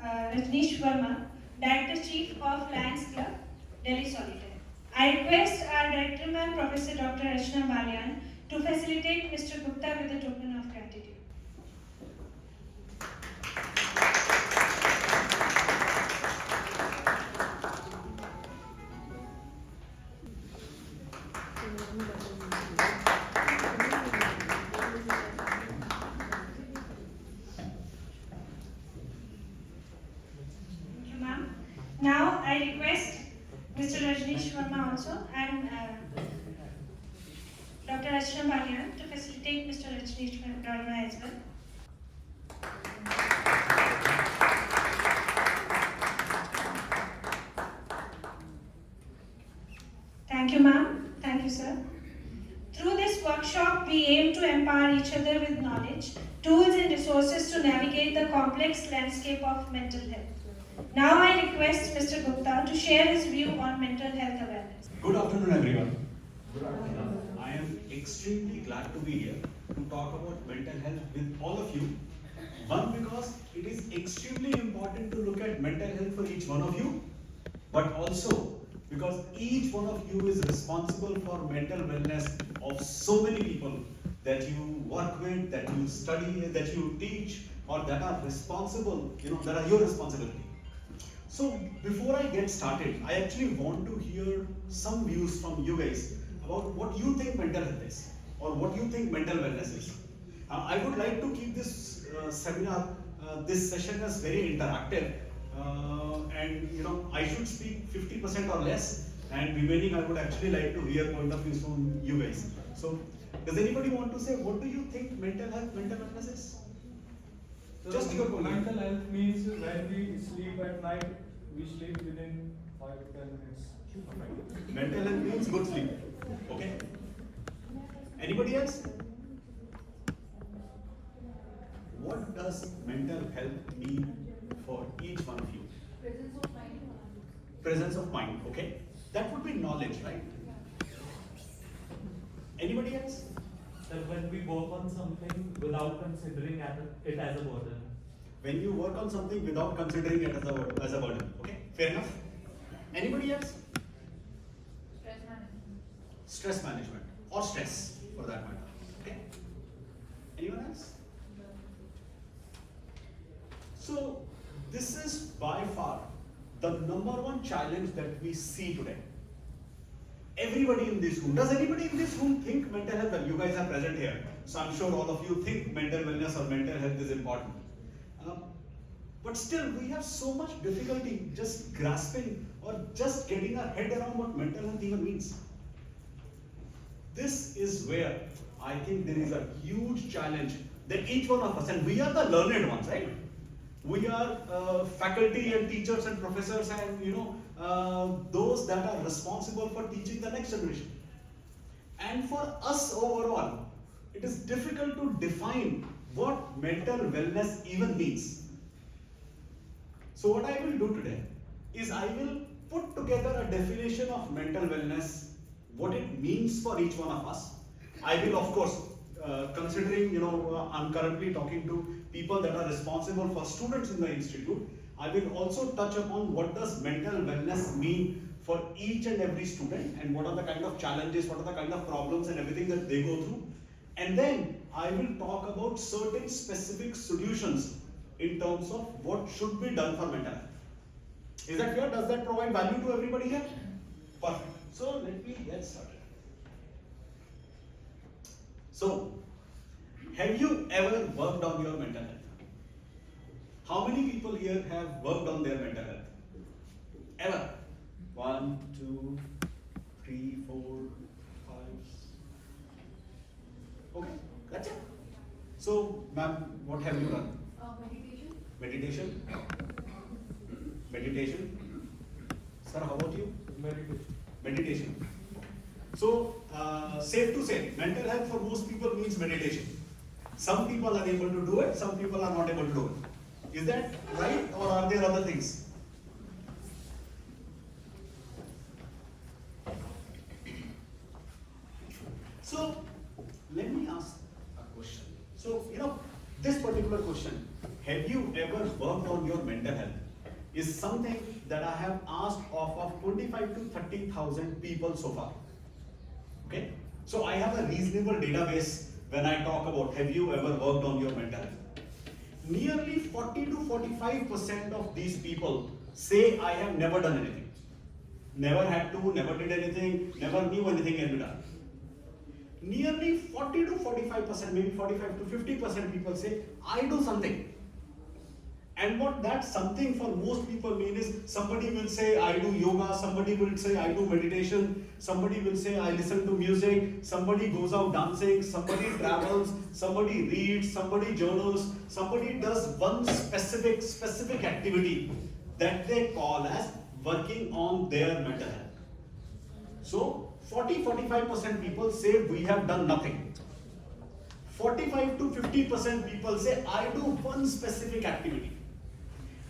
Rajneesh Verma, Director Chief of Lions Club, Delhi Solitaire. I request our Director Ma'am, Professor Dr. Rachna Balyan, to facilitate Mr. Gupta with a token of gratitude. Now I request Mr. Rajneesh Verma also and Dr. Rachna Balyan to facilitate Mr. Rajneesh Verma as well. Thank you, ma'am. Thank you, sir. Through this workshop, we aim to empower each other with knowledge, tools and resources to navigate the complex landscape of mental health. Now I request Mr. Gupta to share his view on mental health awareness. Good afternoon, everyone. Good afternoon. I am extremely glad to be here to talk about mental health with all of you. One, because it is extremely important to look at mental health for each one of you, but also because each one of you is responsible for mental wellness of so many people that you work with, that you study, that you teach, or that are responsible, that are your responsibility. So before I get started, I actually want to hear some views from you guys about what you think mental health is, or what you think mental wellness is. I would like to keep this seminar, this session as very interactive, and I should speak 50% or less, and remaining I would actually like to hear point of views from you guys. So does anybody want to say what do you think mental health, mental wellness is? So just your point. Mental health means when we sleep at night, we sleep within 5 to 10 minutes. Mental health means good sleep. Okay. Anybody else? What does mental health mean for each one of you? Presence of mind. Presence of mind. Okay. That would be knowledge, right? Anybody else? That when we work on something without considering it as a burden. When you work on something without considering it as a burden. Okay, fair enough. Anybody else? Stress management. Stress management or stress for that matter. Okay. Anyone else? So this is by far the number one challenge that we see today. Everybody in this room, does anybody in this room think mental health? Well, you guys are present here, so I'm sure all of you think mental wellness or mental health is important. But still, we have so much difficulty just grasping or just getting our head around what mental health even means. This is where I think there is a huge challenge that each one of us, and we are the learned ones, right? We are faculty and teachers and professors and those that are responsible for teaching the next generation. And for us overall, it is difficult to define what mental wellness even means. So what I will do today is I will put together a definition of mental wellness, what it means for each one of us. I will, of course, considering I'm currently talking to people that are responsible for students in the institute, I will also touch upon what does mental wellness mean for each and every student, and what are the kind of challenges, what are the kind of problems and everything that they go through. And then I will talk about certain specific solutions in terms of what should be done for mental health. Is that clear? Does that provide value to everybody here? Perfect. So let me get started. So, have you ever worked on your mental health? How many people here have worked on their mental health? Ever? 1, 2, 3, 4, 5. Okay, that's it. So, ma'am, what have you done? Meditation. Meditation? Meditation? Sir, how about you? Meditation. Meditation. So, safe to say, mental health for most people means meditation. Some people are able to do it, some people are not able to do it. Is that right, or are there other things? So, let me ask a question. So, this particular question, have you ever worked on your mental health? is something that I have asked of 25 to 30,000 people so far. Okay? So I have a reasonable database when I talk about have you ever worked on your mental health. Nearly 40 to 45% of these people say I have never done anything. Never had to, never did anything, never knew anything can be done. Nearly 40 to 45%, maybe 45 to 50% people say I do something. And what that something for most people mean is somebody will say I do yoga, somebody will say I do meditation, somebody will say I listen to music, somebody goes out dancing, somebody travels, somebody reads, somebody journals, somebody does one specific activity that they call as working on their mental health. So 40-45% people say we have done nothing. 45 to 50% people say I do one specific activity.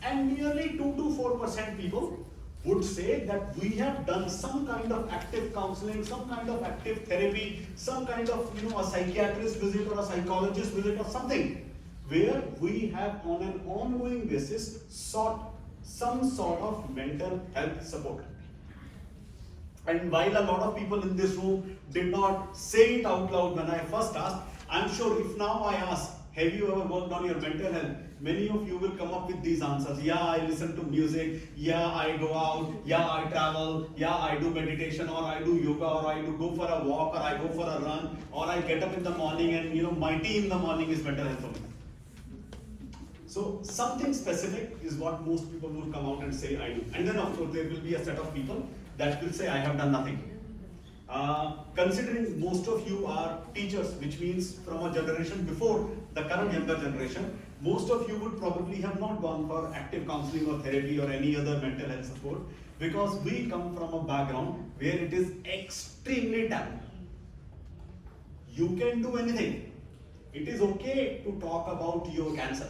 And nearly 2 to 4% people would say that we have done some kind of active counseling, some kind of active therapy, some kind of a psychiatrist visit or a psychologist visit or something where we have on an ongoing basis sought some sort of mental health support. And while a lot of people in this room did not say it out loud when I first asked, I'm sure if now I ask, have you ever worked on your mental health? Many of you will come up with these answers. Yeah, I listen to music. Yeah, I go out. Yeah, I travel. Yeah, I do meditation, or I do yoga, or I do go for a walk, or I go for a run, or I get up in the morning and my tea in the morning is mental health for me. So something specific is what most people will come out and say I do. And then of course there will be a set of people that will say I have done nothing. Considering most of you are teachers, which means from a generation before the current younger generation, most of you would probably have not gone for active counseling or therapy or any other mental health support because we come from a background where it is extremely taboo. You can do anything. It is okay to talk about your cancer.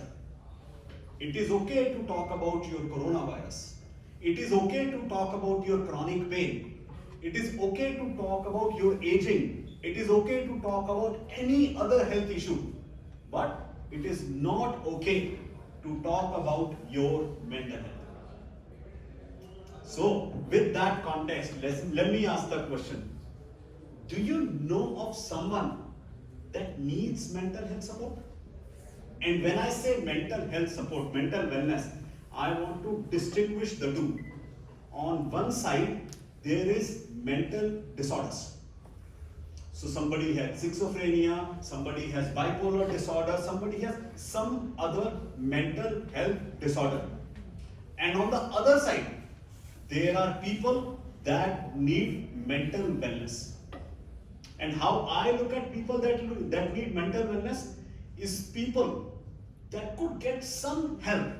It is okay to talk about your coronavirus. It is okay to talk about your chronic pain. It is okay to talk about your aging. It is okay to talk about any other health issue. But it is not okay to talk about your mental health. So, with that context, let me ask the question. Do you know of someone that needs mental health support? And when I say mental health support, mental wellness, I want to distinguish the two. On one side, there is mental disorders. So somebody has schizophrenia, somebody has bipolar disorder, somebody has some other mental health disorder. And on the other side, there are people that need mental wellness. And how I look at people that need mental wellness is people that could get some help.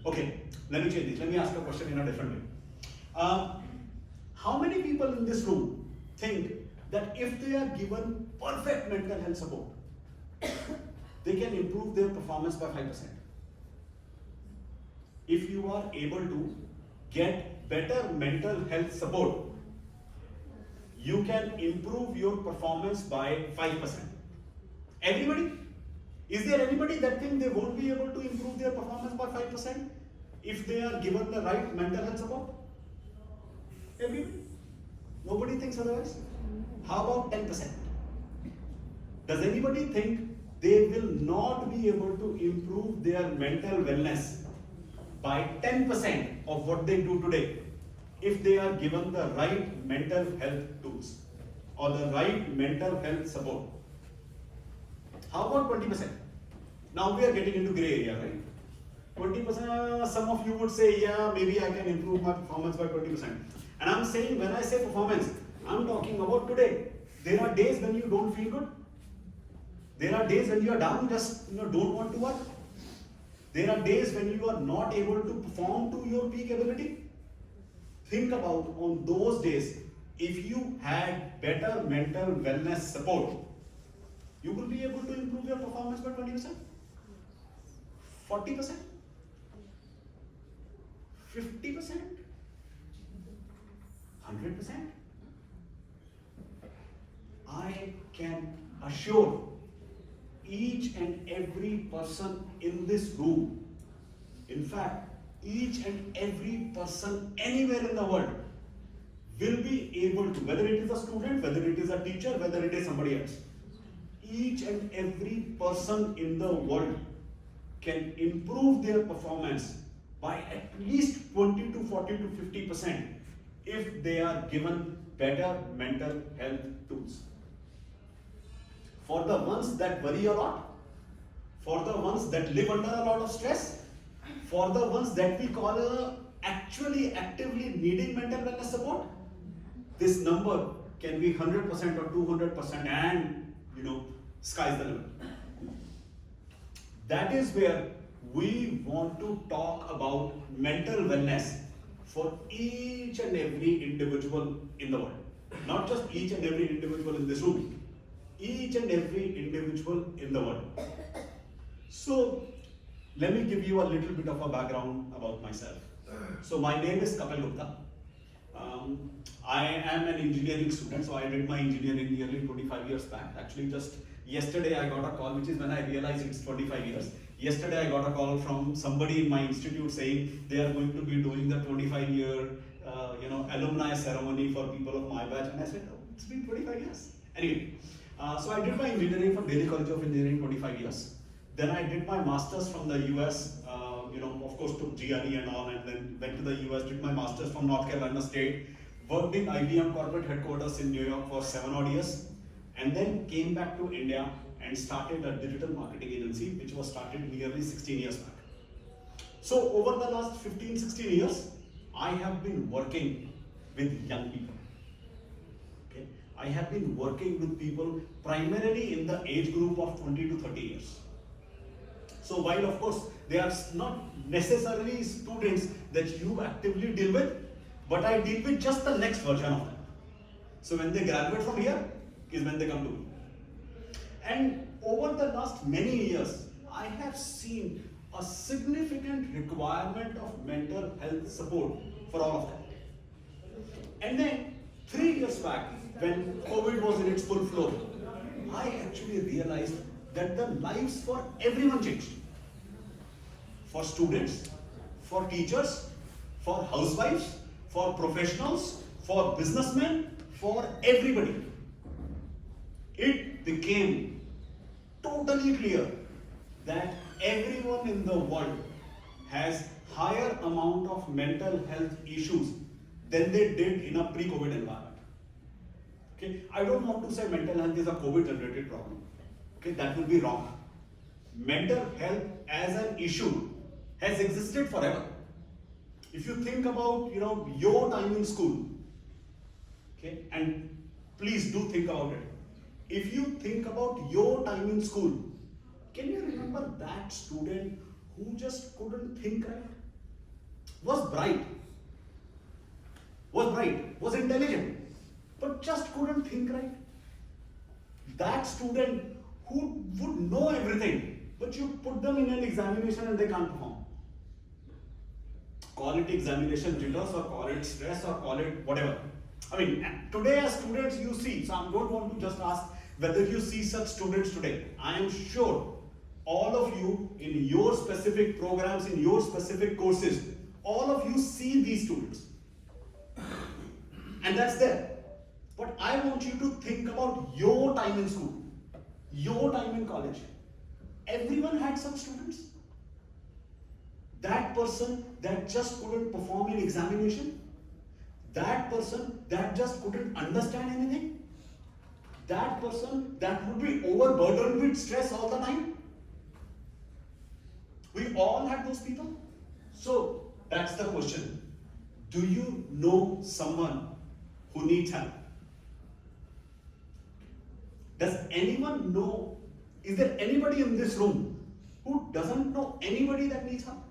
Okay, let me change this. Let me ask a question in a different way. How many people in this room think that if they are given perfect mental health support, they can improve their performance by 5%? If you are able to get better mental health support, you can improve your performance by 5%. Everybody? Is there anybody that thinks they won't be able to improve their performance by 5% if they are given the right mental health support? Everybody? Nobody thinks otherwise? How about 10%? Does anybody think they will not be able to improve their mental wellness by 10% of what they do today if they are given the right mental health tools or the right mental health support? How about 20%? Now we are getting into gray area, right? 20%, some of you would say, yeah, maybe I can improve my performance by 20%. And I'm saying, when I say performance, I'm talking about today. There are days when you don't feel good. There are days when you are down, just don't want to work. There are days when you are not able to perform to your peak ability. Think about on those days, if you had better mental wellness support, you will be able to improve your performance by 20%, 40%, 50%, 100%. I can assure each and every person in this room, in fact, each and every person anywhere in the world will be able to, whether it is a student, whether it is a teacher, whether it is somebody else, each and every person in the world can improve their performance by at least 20 to 40 to 50% if they are given better mental health tools. For the ones that worry a lot, for the ones that live under a lot of stress, for the ones that we call actually actively needing mental wellness support, this number can be 100% or 200% and sky's the limit. That is where we want to talk about mental wellness for each and every individual in the world. Not just each and every individual in this room, each and every individual in the world. So, let me give you a little bit of a background about myself. So, my name is Kapil Gupta. I am an engineering student, so I did my engineering nearly 25 years back. Actually, just yesterday I got a call, which is when I realized it's 25 years. Yesterday I got a call from somebody in my institute saying they are going to be doing the 25-year alumni ceremony for people of my batch, and I said, oh, it's been 25 years. Anyway, so I did my engineering from Delhi College of Engineering 25 years. Then I did my masters from the US, of course took GRE and all, and then went to the US, did my masters from North Carolina State, worked in IBM corporate headquarters in New York for 7 odd years, and then came back to India and started a digital marketing agency, which was started nearly 16 years back. So over the last 15, 16 years, I have been working with young people. Okay? I have been working with people primarily in the age group of 20 to 30 years. So while of course they are not necessarily students that you actively deal with, but I deal with just the next version of them. So when they graduate from here is when they come to me. And over the last many years, I have seen a significant requirement of mental health support for all of them. And then 3 years back, when COVID was in its full flow, I actually realized that the lives for everyone changed. For students, for teachers, for housewives, for professionals, for businessmen, for everybody. It became totally clear that everyone in the world has higher amount of mental health issues than they did in a pre-COVID environment. Okay, I don't want to say mental health is a COVID-generated problem. Okay, that will be wrong. Mental health as an issue has existed forever. If you think about your time in school, okay, and please do think about it. If you think about your time in school, can you remember that student who just couldn't think right? Was bright, was intelligent, but just couldn't think right? That student who would know everything, but you put them in an examination and they can't perform. Call it examination jitters, or call it stress, or call it whatever. I mean, today as students you see, so I don't want to just ask whether you see such students today. I am sure all of you in your specific programs, in your specific courses, all of you see these students. And that's there. But I want you to think about your time in school, your time in college. Everyone had such students. That person that just couldn't perform in examination, that person that just couldn't understand anything, that person that would be overburdened with stress all the time. We all had those people. So that's the question. Do you know someone who needs help? Does anyone know, is there anybody in this room who doesn't know anybody that needs help?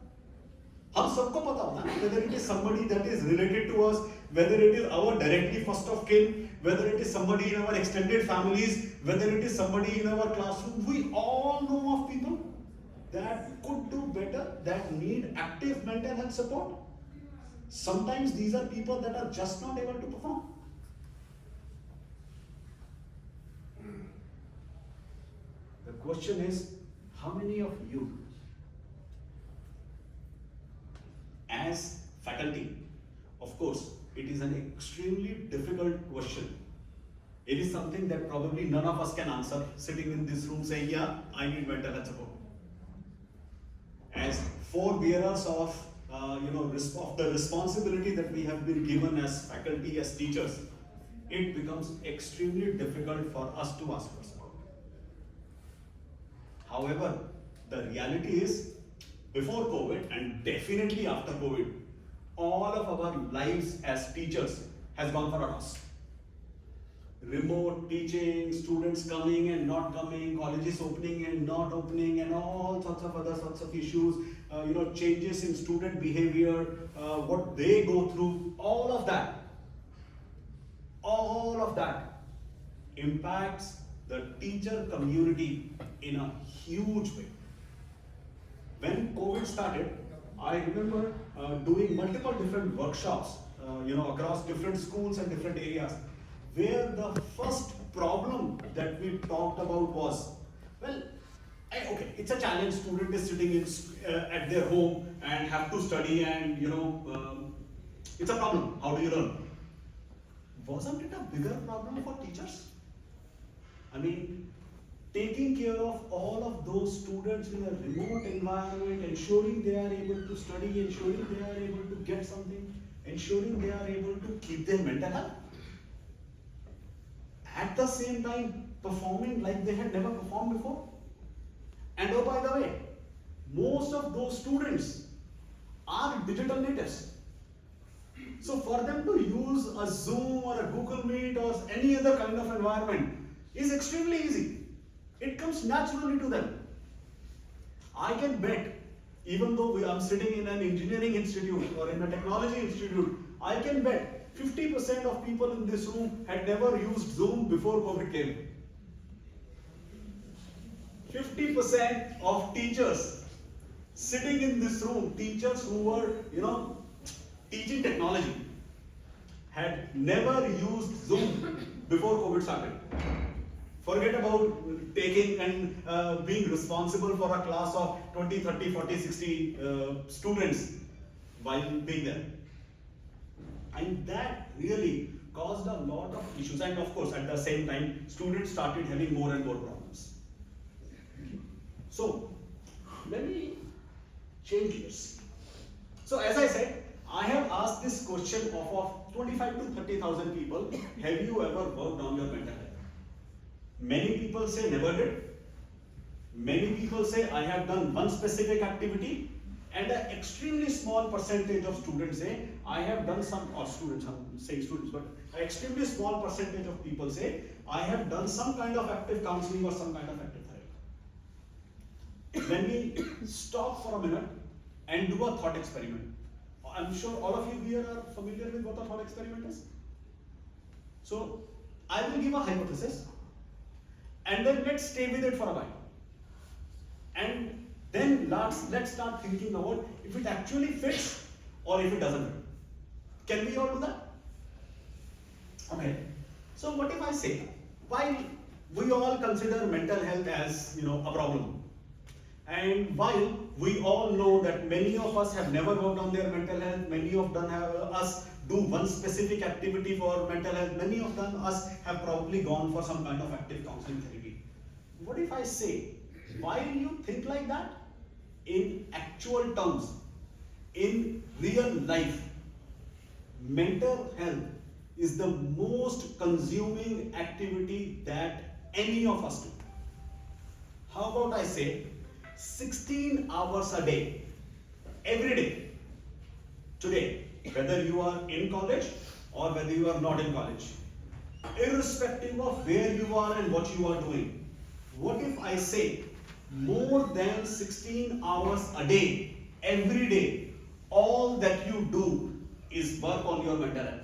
हम सबको पता होता है, whether it is somebody that is related to us, whether it is our directly first of kin, whether it is somebody in our extended families, whether it is somebody in our classroom, we all know of people that could do better, that need active mental health support. Sometimes these are people that are just not able to perform. The question is, how many of you as faculty, of course, it is an extremely difficult question. It is something that probably none of us can answer sitting in this room saying, yeah, I need mental health support. As forebearers of of the responsibility that we have been given as faculty, as teachers, it becomes extremely difficult for us to ask for support. However, the reality is, before COVID and definitely after COVID, all of our lives as teachers has gone for a toss. Remote teaching, students coming and not coming, colleges opening and not opening, and all sorts of other sorts of issues, changes in student behavior, what they go through, all of that impacts the teacher community in a huge way. When COVID started, I remember doing multiple different workshops, across different schools and different areas, where the first problem that we talked about was, well, okay, it's a challenge. Student is sitting at their home and have to study, and it's a problem. How do you learn? Wasn't it a bigger problem for teachers? I mean, taking care of all of those students in a remote environment, ensuring they are able to study, ensuring they are able to get something, ensuring they are able to keep their mental health. At the same time, performing like they had never performed before. And oh, by the way, most of those students are digital natives. So for them to use a Zoom or a Google Meet or any other kind of environment is extremely easy. It comes naturally to them. I can bet, even though I'm sitting in an engineering institute or in a technology institute, I can bet 50% of people in this room had never used Zoom before COVID came. 50% of teachers sitting in this room, teachers who were, teaching technology, had never used Zoom before COVID started. Forget about taking and being responsible for a class of 20, 30, 40, 60 students while being there. And that really caused a lot of issues. And of course, at the same time, students started having more and more problems. So, let me change gears. So, as I said, I have asked this question of 25 to 30,000 people, have you ever worked on your mental health? Many people say never did. Many people say I have done one specific activity, and an extremely small percentage of students say I have done some, or students, I'm saying students, but an extremely small percentage of people say I have done some kind of active counseling or some kind of active therapy. When we stop for a minute and do a thought experiment, I'm sure all of you here are familiar with what a thought experiment is. So I will give a hypothesis, and then let's stay with it for a while. And then let's start thinking about if it actually fits or if it doesn't fit. Can we all do that? Okay. So what if I say, while we all consider mental health as a problem, and while we all know that many of us have never worked on their mental health, many of us do one specific activity for mental health, many of us have probably gone for some kind of active counseling therapy. What if I say, why do you think like that? In actual terms, in real life, mental health is the most consuming activity that any of us do. How about I say 16 hours a day, every day, today, whether you are in college or whether you are not in college, irrespective of where you are and what you are doing. What if I say more than 16 hours a day, every day, all that you do is work on your mental health?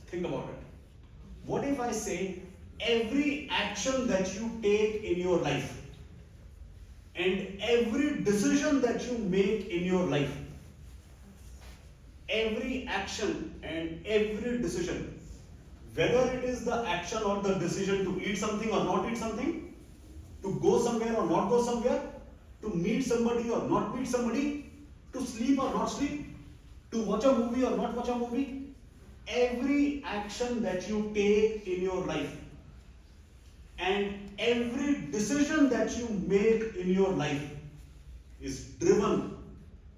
Think about it. What if I say every action that you take in your life and every decision that you make in your life, every action and every decision, whether it is the action or the decision to eat something or not eat something, to go somewhere or not go somewhere, to meet somebody or not meet somebody, to sleep or not sleep, to watch a movie or not watch a movie, every action that you take in your life and every decision that you make in your life is driven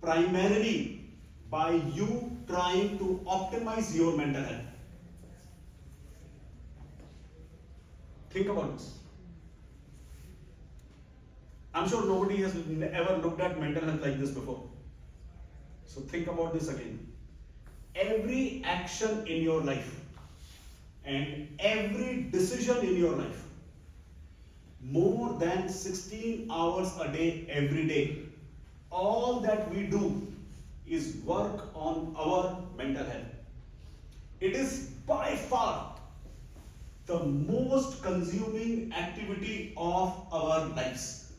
primarily by you trying to optimize your mental health. Think about this. I'm sure nobody has ever looked at mental health like this before. So think about this again. Every action in your life and every decision in your life, more than 16 hours a day, every day, all that we do is work on our mental health. It is by far the most consuming activity of our lives.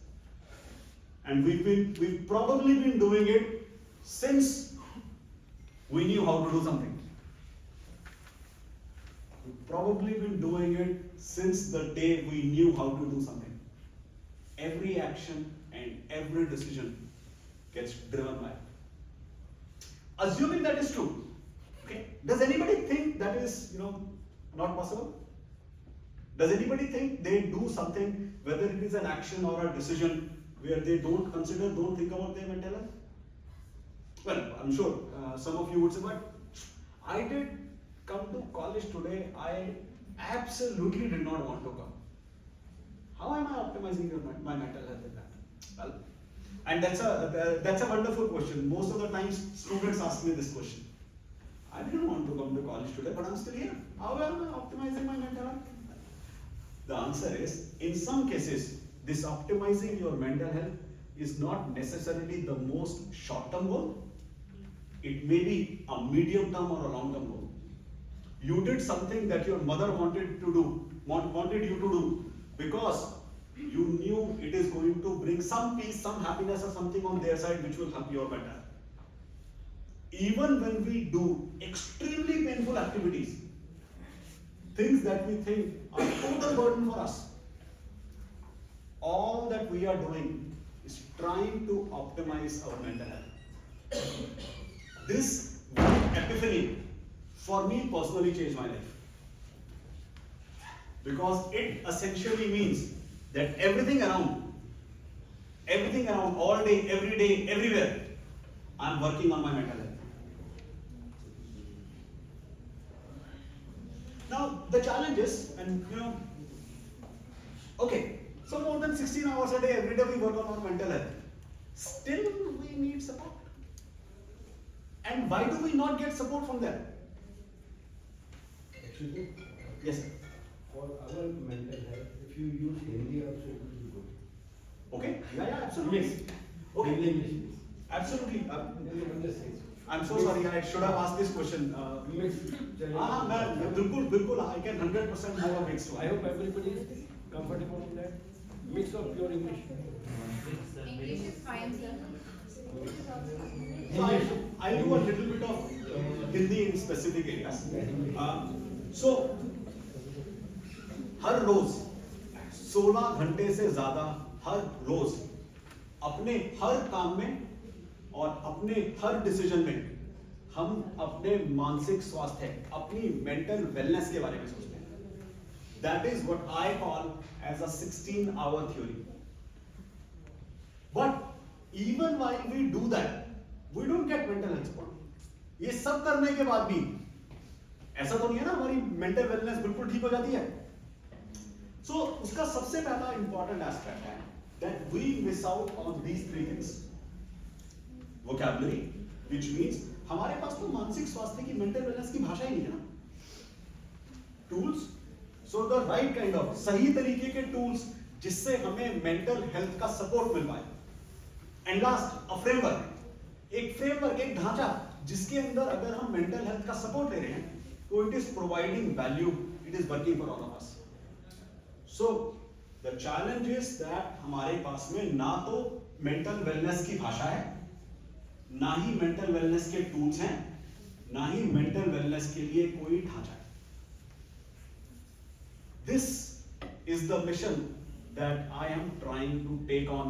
And we've probably been doing it since we knew how to do something. We've probably been doing it since the day we knew how to do something. Every action and every decision gets driven by it. Assuming that is true, okay, does anybody think that is, not possible? Does anybody think they do something, whether it is an action or a decision, where they don't think about their mental health? Well, I'm sure some of you would say, but I did come to college today, I absolutely did not want to come. How am I optimizing my mental health in that? Well, and that's a wonderful question. Most of the times students ask me this question. I didn't want to come to college today, but I'm still here. How am I optimizing my mental health? The answer is, in some cases, this optimizing your mental health is not necessarily the most short-term goal. It may be a medium-term or a long-term goal. You did something that your mother wanted you to do because you knew it is going to bring some peace, some happiness or something on their side which will help your mental health. Even when we do extremely painful activities, things that we think are total burden for us, all that we are doing is trying to optimize our mental health. This epiphany, for me personally, changed my life. Because it essentially means that everything around, all day, every day, everywhere, I'm working on my mental health. Now, the challenge is, okay, so more than 16 hours a day, every day we work on our mental health. Still, we need support. And why do we not get support from them? Actually, Yes, sir. for our mental health, if you use Hindi also, it will be good. Okay? Yeah, absolutely. Yes. Okay. Hindi English. Absolutely. Then you understand. I'm so sorry, I should have asked this question. Mix. बिल्कुल, I can 100% have a mix. I hope everybody is comfortable in that. Mix of pure English. English is fine, sir. So I do a little bit of Hindi in specific areas. So हर रोज 16 घंटे से ज्यादा हर रोज अपने हर काम में और अपने हर decision में हम अपने मानसिक स्वास्थ्य, अपनी मेंटल वेलनेस के बारे में सोचते हैं. That is what I call as a 16-hour theory. But even while we do that, we don't get mental health support. ये सब करने के बाद भी ऐसा तो नहीं है ना हमारी मेंटल वेलनेस बिल्कुल ठीक हो जाती है. So उसका सबसे पहला इंपॉर्टेंट एस्पेक्ट है that we miss out on these three things. Vocabulary, which means हमारे पास तो मानसिक स्वास्थ्य की मेंटल वेलनेस की भाषा ही नहीं है ना. Tools, so the right kind of सही तरीके के tools जिससे हमें मेंटल हेल्थ का सपोर्ट मिल पाए. एंड लास्ट, अ फ्रेमवर्क, एक ढांचा जिसके अंदर अगर हम मेंटल हेल्थ का सपोर्ट ले रहे हैं तो it is providing value, it is working for all of us. So the challenge is that हमारे पास में ना तो मेंटल वेलनेस की भाषा है, ना ही मेंटल वेलनेस के टूल्स हैं, ना ही मेंटल वेलनेस के लिए कोई ढांचा है. This is the mission that I am trying to take on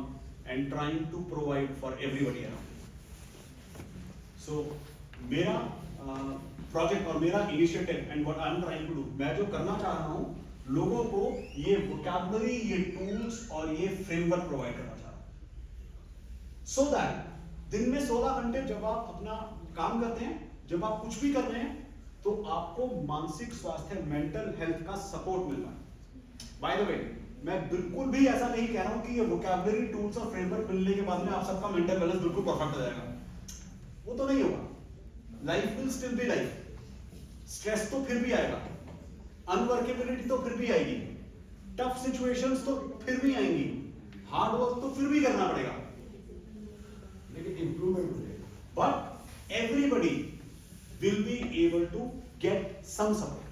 and trying to provide for everybody around. So मेरा प्रोजेक्ट और मेरा initiative and what I am trying to do, मैं जो करना चाह रहा हूँ, लोगों को ये वोकैबुलरी, ये टूल्स और ये फ्रेमवर्क प्रोवाइड करना चाह रहा हूँ, सो दैट दिन में 16 घंटे जब आप अपना काम करते हैं, जब आप कुछ भी कर रहे हैं, तो आपको मानसिक स्वास्थ्य, मेंटल हेल्थ का सपोर्ट मिल रहा है। बाय द वे, मैं बिल्कुल भी ऐसा नहीं कह रहा हूं कि ये वोकैबुलरी टूल्स और फ्रेमवर्क मिलने के बाद में आप सबका मेंटल बैलेंस बिल्कुल परफेक्ट हो जाएगा, वो तो नहीं होगा। Life will still be life, stress तो फिर भी आएगा, अनवर्केबिलिटी तो फिर भी आएगी, टफ सिचुएशंस तो फिर भी आएंगी, हार्ड वर्क तो फिर भी करना पड़ेगा, लेकिन इम्प्रूवमेंट हो जाएगा। but everybody will be able to get some support.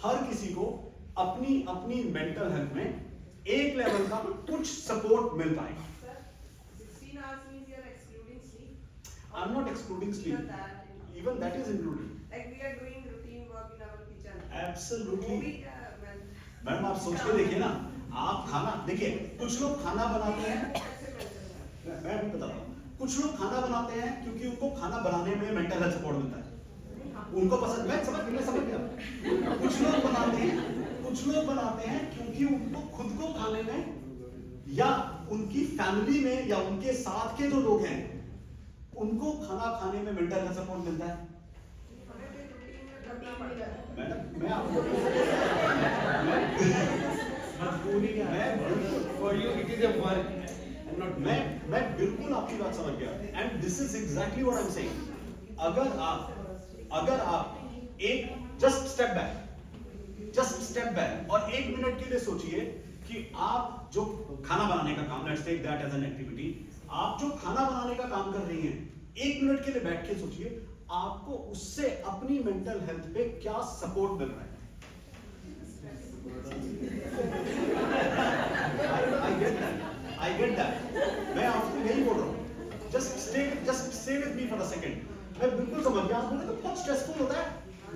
हर किसी को अपनी अपनी मेंटल हेल्थ में एक लेवल का कुछ सपोर्ट मिल पाएगा। 16 hours means you are excluding sleep. I'm not excluding sleep. Even that is included. Like we are doing routine work in our kitchen. Absolutely. वो भी मैडम आप सोच के देखिए ना, आप खाना देखिए, कुछ लोग खाना बनाते हैं, मैं भी बताता हूँ, कुछ लोग खाना बनाते हैं क्योंकि उनको खाना बनाने में मेंटल हेल्थ सपोर्ट मिलता है, उनको पसंद, मैं समझ गया। कुछ लोग बनाते हैं क्योंकि उनको खुद को खाने में या उनकी फैमिली में या उनके साथ के जो लोग हैं उनको खाना खाने में मेंटल हेल्थ सपोर्ट मिलता है। मैडम मैं आपको For you it is a work and not मैं बिल्कुल आपकी बात समझ गया, and this is exactly what I am saying. अगर आप एक जस्ट स्टेप बैक और 1 मिनट के लिए सोचिए कि आप जो खाना बनाने का काम, let's take that as an activity, आप जो खाना बनाने का काम कर रही हैं, 1 मिनट के लिए बैठ के सोचिए आपको उससे अपनी मेंटल हेल्थ पे क्या सपोर्ट मिल रहा है। I get that. मैं आपको यही बोल रहा हूँ। Just stay with me for a second. मैं बिल्कुल समझ गया, आप बोले तो बहुत स्ट्रेसफुल होता है,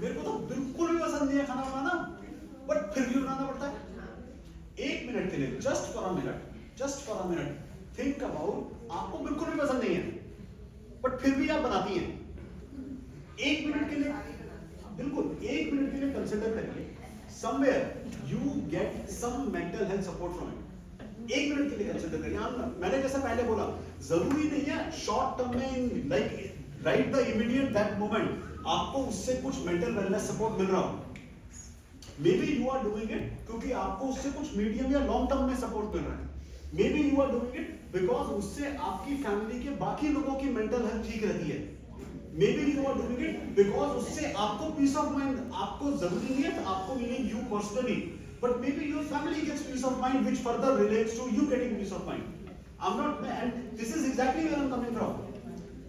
मेरे को तो बिल्कुल भी पसंद नहीं है खाना बनाना, बट फिर भी बनाना पड़ता है। 1 मिनट के लिए, just for a minute, think about, आपको बिल्कुल भी पसंद नहीं है, बट फिर भी आप बनाती हैं। 1 मिनट के लिए, बिल्कुल 1 मिनट के लिए कंसिडर करिए, somewhere you get some mental health support from it. 1 minute के लिए कंसिडर करिए। मैंने जैसा पहले बोला, जरूरी नहीं है शॉर्ट टर्म में, like right the immediate that moment आपको उससे कुछ मेंटल वेलनेस सपोर्ट मिल रहा हो। Maybe you are doing it क्योंकि आपको उससे कुछ मीडियम या लॉन्ग टर्म में सपोर्ट मिल रहा है। Maybe you are doing it because उससे आपकी फैमिली के बाकी लोगों की मेंटल हेल्थ ठीक रहती है। Maybe you are doing it because उससे आपको पीस ऑफ माइंड, आपको जरूरी नहीं है आपको meaning you personally, but maybe your family gets peace of mind which further relates to you getting peace of mind. I'm not, and this is exactly where I'm coming from.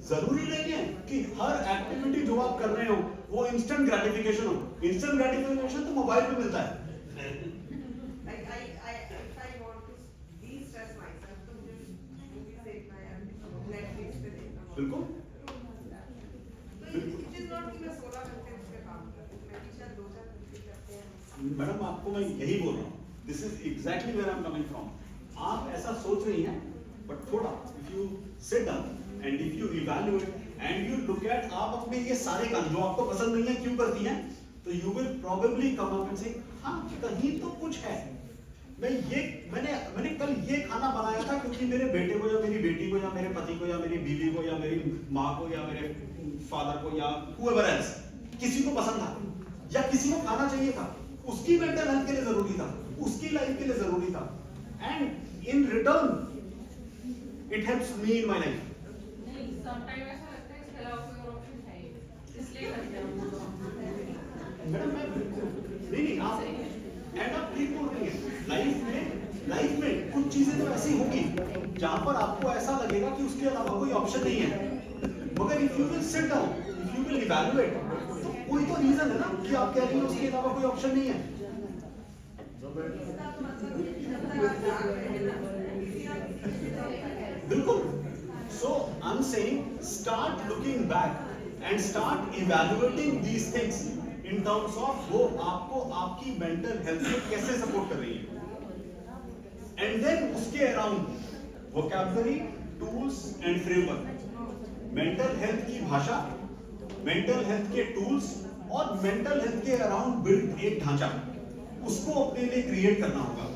जरूरी नहीं है कि हर activity जो आप कर रहे हो वो इंस्टेंट ग्रेटिफिकेशन हो। इंस्टेंट ग्रेटिफिकेशन तो मोबाइल पे मिलता है। Like if I want to de-stress myself, तो मुझे movies देखना है, Netflix पे देखना है। बिल्कुल। तो it is not कि मैं 16 घंटे उस पे काम कर रही हूँ, मैं शायद 2-4 घंटे करते हैं। मैडम आपको मैं यही बोल रहा हूँ, this is exactly where I am coming from. आप ऐसा सोच रही हैं, बट थोड़ा if you sit down and if you evaluate and you look at, आप अपने ये सारे काम जो आपको पसंद नहीं है क्यों करती हैं, तो you will probably come up and से हाँ कहीं तो कुछ है। मैंने कल ये खाना बनाया था क्योंकि मेरे बेटे को या मेरी बेटी को या मेरे पति को या मेरी बीवी को या मेरी माँ को या मेरे फादर को या whoever else किसी को पसंद था या किसी को खाना चाहिए था, उसकी मेंटल हेल्थ के लिए जरूरी था, उसकी लाइफ के लिए जरूरी था, and in return it helps me in my life. नहीं, sometimes ऐसा लगता है इसके अलावा कोई और ऑप्शन है ही नहीं, इसलिए करते हैं हम लोग। मैडम मैं नहीं आप एंड आप ठीक बोल रही हैं। लाइफ में कुछ चीजें तो ऐसी होगी जहां पर आपको ऐसा लगेगा कि उसके अलावा कोई ऑप्शन नहीं है, मगर if you will sit down, if you will evaluate, तो कोई तो रीजन है ना कि आप कह रही हैं उसके अलावा कोई ऑप्शन नहीं है। बिल्कुल। So I'm saying start looking back and start evaluating these things in terms of वो आपको आपकी mental health में कैसे support कर रही है, and then उसके around vocabulary, tools and framework, mental health की भाषा, मेंटल हेल्थ के टूल्स और मेंटल हेल्थ के अराउंड बिल्ड एक ढांचा, उसको अपने लिए क्रिएट करना होगा।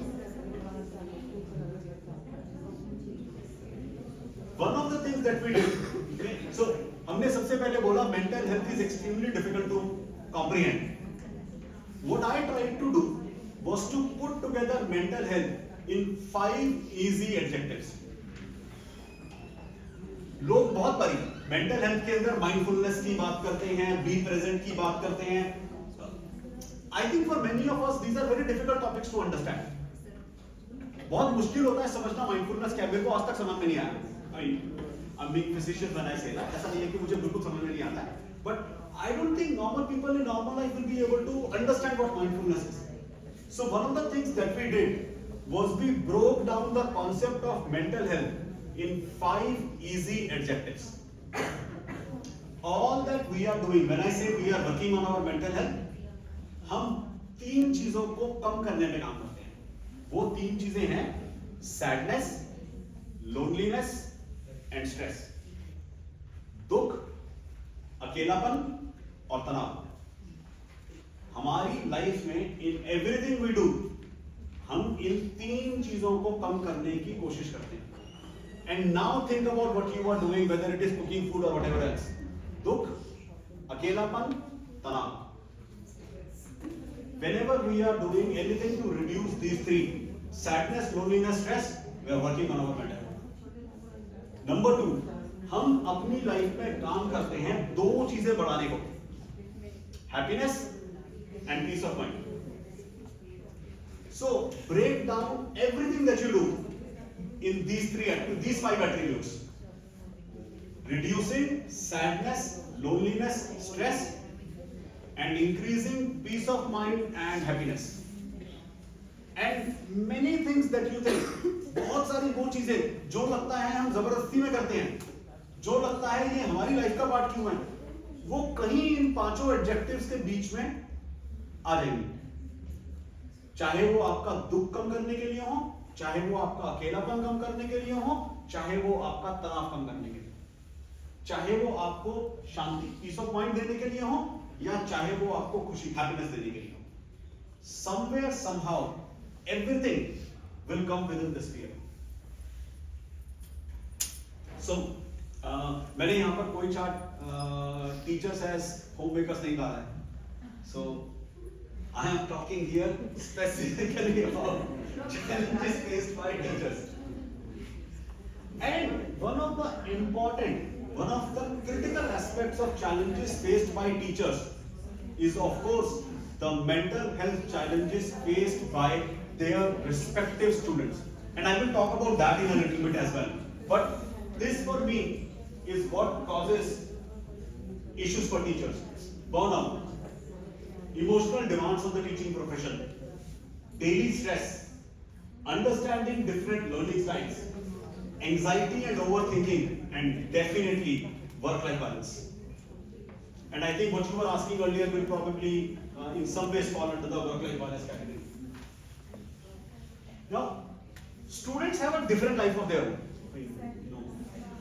One of the things that we did, okay, so हमने सबसे पहले बोला mental health is extremely difficult to comprehend. What I tried to do was to put together mental health in 5 easy adjectives. लोग बहुत बारी mental health के अंदर mindfulness की बात करते हैं, बी प्रेजेंट की बात करते हैं। I think for many of us these are very difficult topics to understand. बहुत मुश्किल होता है समझना माइंडफुलनेस क्या है, मेरे को आज तक समझ में नहीं आया। I am being physician when I say that, ऐसा नहीं है कि मुझे बिल्कुल समझ में नहीं आता है, but I don't think normal people in normal life will be able to understand what mindfulness is. So one of the things that we did was we broke down the concept of mental health in 5 easy adjectives. All that we are doing, when I say we are working on our mental health, हम 3 चीजों को कम करने पे काम करते हैं। वो 3 चीजें हैं सैडनेस, लोनलीनेस एंड स्ट्रेस। दुख, अकेलापन और तनाव। हमारी लाइफ में इन एवरीथिंग वी डू हम इन 3 चीजों को कम करने की कोशिश करते हैं। And now think about what you are doing, whether it is cooking food और व्हाटएवर एल्स। दुख, अकेलापन, तनाव। Whenever we are doing anything to reduce these 3, sadness, loneliness, stress, we are working on our mental health. Number 2, हम अपनी life में काम करते हैं 2 चीजें बढ़ाने को, happiness and peace of mind. So break down everything that you do in these 5 attributes: reducing sadness, loneliness, stress, and increasing peace of mind and happiness. And many things that you think, बहुत सारी वो चीजें जो लगता है हम जबरदस्ती में करते हैं, जो लगता है ये हमारी लाइफ का पार्ट क्यों है, वो कहीं इन 5 एडजेक्टिव्स के बीच में आ जाएंगी। चाहे वो आपका दुख कम करने के लिए हो, चाहे वो आपका अकेलापन कम करने के लिए हो, चाहे वो आपका तनाव कम करने के लिए, चाहे वो आपको शांति, पीस ऑफ माइंड देने के लिए हो, या चाहे वो आपको खुशी, हैप्पीनेस देने के लिए हो। Somewhere, somehow, everything will come within this sphere. So, मैंने यहाँ पर कोई चार्ट टीचर्स एज होममेकर्स नहीं डाला है। So, I am talking here specifically about challenges faced by teachers. And one of the critical aspects of challenges faced by teachers is, of course, the mental health challenges faced by their respective students. And I will talk about that in a little bit as well. But this for me is what causes issues for teachers. Burnout, emotional demands of the teaching profession, daily stress, understanding different learning styles, anxiety and overthinking, and definitely work-life balance. And I think what you were asking earlier will probably in some ways fall under the work-life balance category. Now, students have a different life of their own.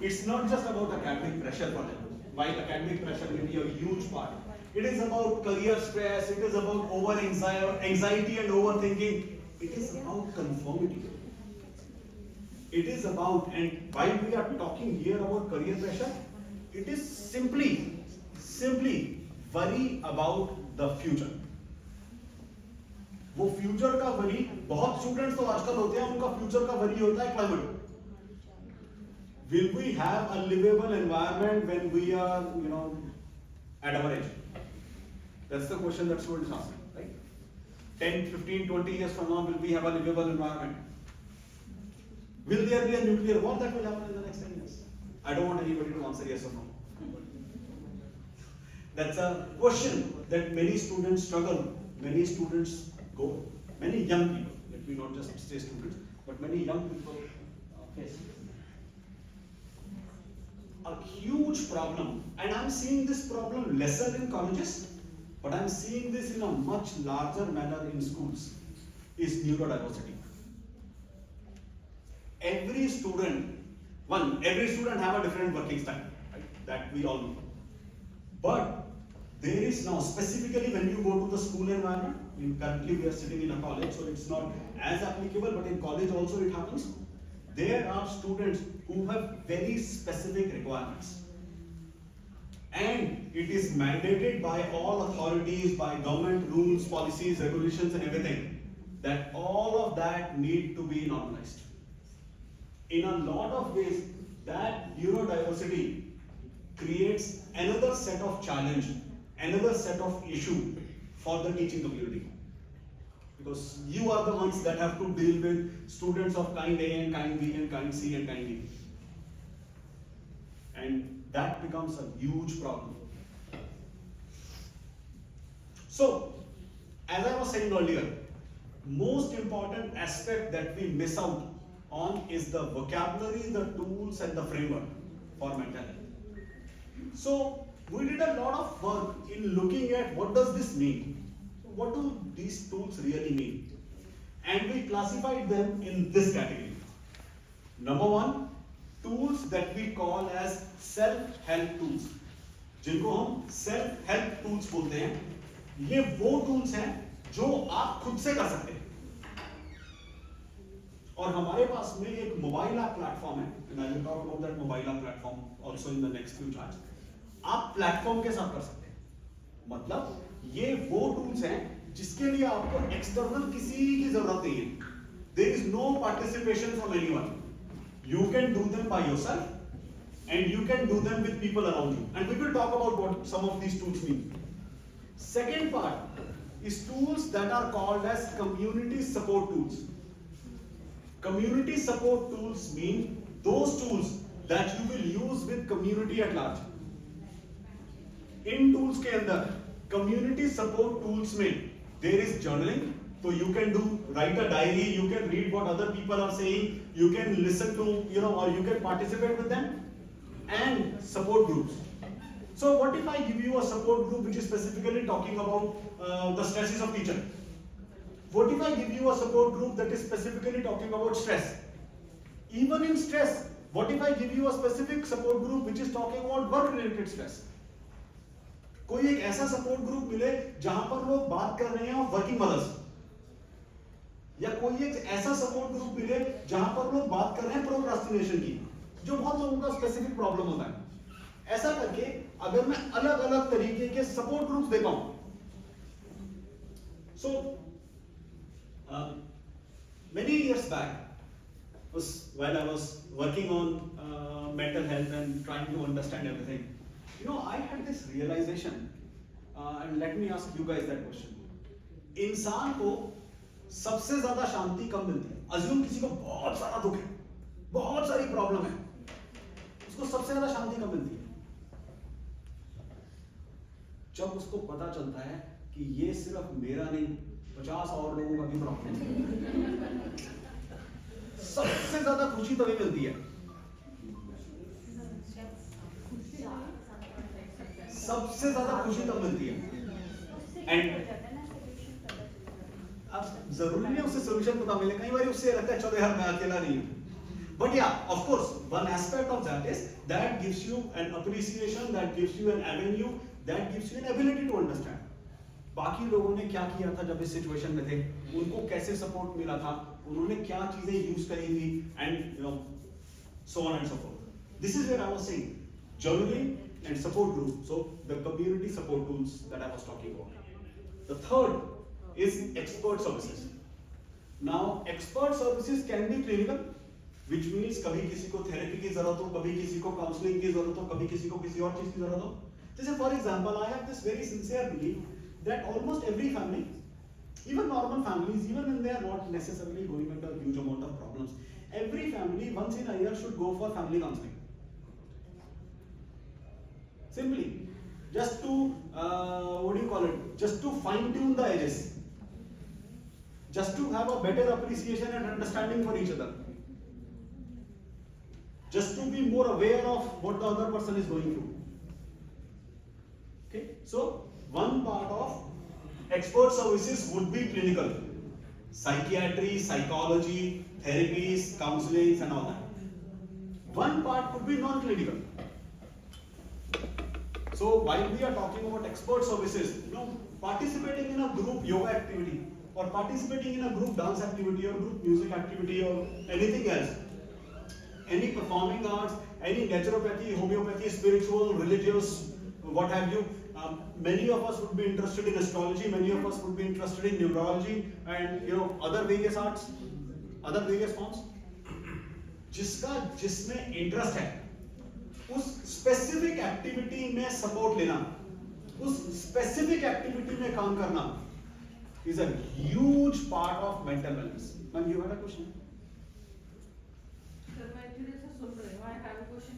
It's not just about academic pressure for them. While academic pressure may be a huge part, it is about career stress, it is about anxiety and overthinking, it is about conformity. It is about, and while we are talking here about career pressure, it is simply worry about the future. वो future का worry, बहुत students तो आजकल होते हैं, उनका future का worry होता है climate. Will we have a livable environment when we are, at our age? That's the question that students ask, right? 10, 15, 20 years from now, will we have a livable environment? Will there be a nuclear war that will happen in the next 10 years? I don't want anybody to answer yes or no. That's a question that many students struggle, many students go, many young people, let me not just say students, but many young people face. A huge problem, and I'm seeing this problem lesser in colleges, but I'm seeing this in a much larger manner in schools, is neurodiversity. Every student have a different working style. Right? that we all know. But there is now, specifically when you go to the school environment, currently we are sitting in a college, so it's not as applicable, but in college also it happens. There are students who have very specific requirements. And it is mandated by all authorities, by government rules, policies, regulations and everything, that all of that need to be normalized. In a lot of ways, that neurodiversity creates another set of challenge, another set of issue for the teaching community. Because you are the ones that have to deal with students of kind A and kind B and kind C and kind D. And that becomes a huge problem. So, as I was saying earlier, most important aspect that we miss out on is the vocabulary, the tools and the framework for mental health. So, we did a lot of work in looking at what does this mean? What do these tools really mean? And we classified them in this category. Number one, tools that we call as self-help tools. जिनको हम self-help tools बोलते हैं, ये वो tools हैं जो आप खुद से कर सकते हैं. और हमारे पास में एक मोबाइल ऐप प्लेटफॉर्म है, and I will talk about that mobile app platform also in the next few charts. आप प्लेटफॉर्म के साथ कर सकते हैं. मतलब ये वो टूल्स हैं जिसके लिए आपको एक्सटर्नल किसी की जरूरत नहीं है. There is no participation from anyone. You can do them by yourself, and you can do them with people around you. And we will talk about what some of these tools mean. Second part is tools that are called as community support tools. Community support tools mean those tools that you will use with community at large. In tools के अंदर community support tools में there is journaling, so you can write a diary, you can read what other people are saying, you can listen to, or you can participate with them, and support groups. So what if I give you a support group which is specifically talking about the stresses of teacher? What if I give you a support group that is specifically talking about stress? Even in stress, what if I give you a specific support group which is talking about work-related stress? कोई एक ऐसा support group मिले जहां पर लोग बात कर रहे हैं वर्किंग मदर्स, या कोई एक ऐसा सपोर्ट ग्रुप मिले जहां पर लोग बात कर रहे हैं प्रोक्रास्टिनेशन की, जो बहुत लोगों का स्पेसिफिक प्रॉब्लम होता है. ऐसा करके अगर मैं अलग अलग तरीके के सपोर्ट ग्रुप्स देता हूं, सो many years back, while I was working on mental health and trying to understand everything, I had this realization, and let me ask you guys that question. इंसान को सबसे ज्यादा शांति कब मिलती है? अज्यूम किसी को बहुत सारा दुख है, बहुत सारी प्रॉब्लम है, उसको सबसे ज्यादा शांति कब मिलती है? जब उसको पता चलता है कि ये सिर्फ मेरा नहीं, 50 और लोगों का भी प्रॉब्लम है. सबसे ज्यादा खुशी तभी मिलती है. सबसे ज्यादा खुशी तब मिलती है. एंड अब जरूरी नहीं उससे सोल्यूशन पता मिले, कई बार उससे लगता है चलो यार मैं अकेला नहीं हूं. But yeah, of course, one aspect of that is that gives you an appreciation, that gives you an avenue, that gives you an ability to understand. बाकी लोगों ने क्या किया था जब इस सिचुएशन में थे, उनको कैसे सपोर्ट मिला था, उन्होंने क्या चीजें यूज करी थी, and so on and so forth. This is where I was saying journaling and support group. So the community support tools that I was talking about. The third is expert services. Now expert services can be clinical, which means कभी किसी को therapy की जरूरत हो, कभी किसी को counselling की जरूरत हो, कभी किसी को किसी और चीज की जरूरत हो. जैसे for example, I have this very sincere belief that almost every family, even normal families, even when they are not necessarily going under a huge amount of problems, every family once in a year should go for family counseling. Simply, just to, just to fine tune the edges, just to have a better appreciation and understanding for each other, just to be more aware of what the other person is going through. Okay, so one part of expert services would be clinical, psychiatry, psychology, therapies, counselings and all that. One part could be non-clinical. while we are talking about expert services, you know, participating in a group yoga activity or participating in a group dance activity or group music activity or anything else, any performing arts, any naturopathy, homeopathy, spiritual, religious, what have you. Many of us would be interested in astrology, many of us would be interested in neurology and, you know, other various arts, other various forms. जिसमें interest है उस specific activity में support लेना, उस specific activity में काम करना is a huge part of mental wellness. Ma'am, you had a question? Sir मैं धीरे से सुन रही हूँ. I have a question.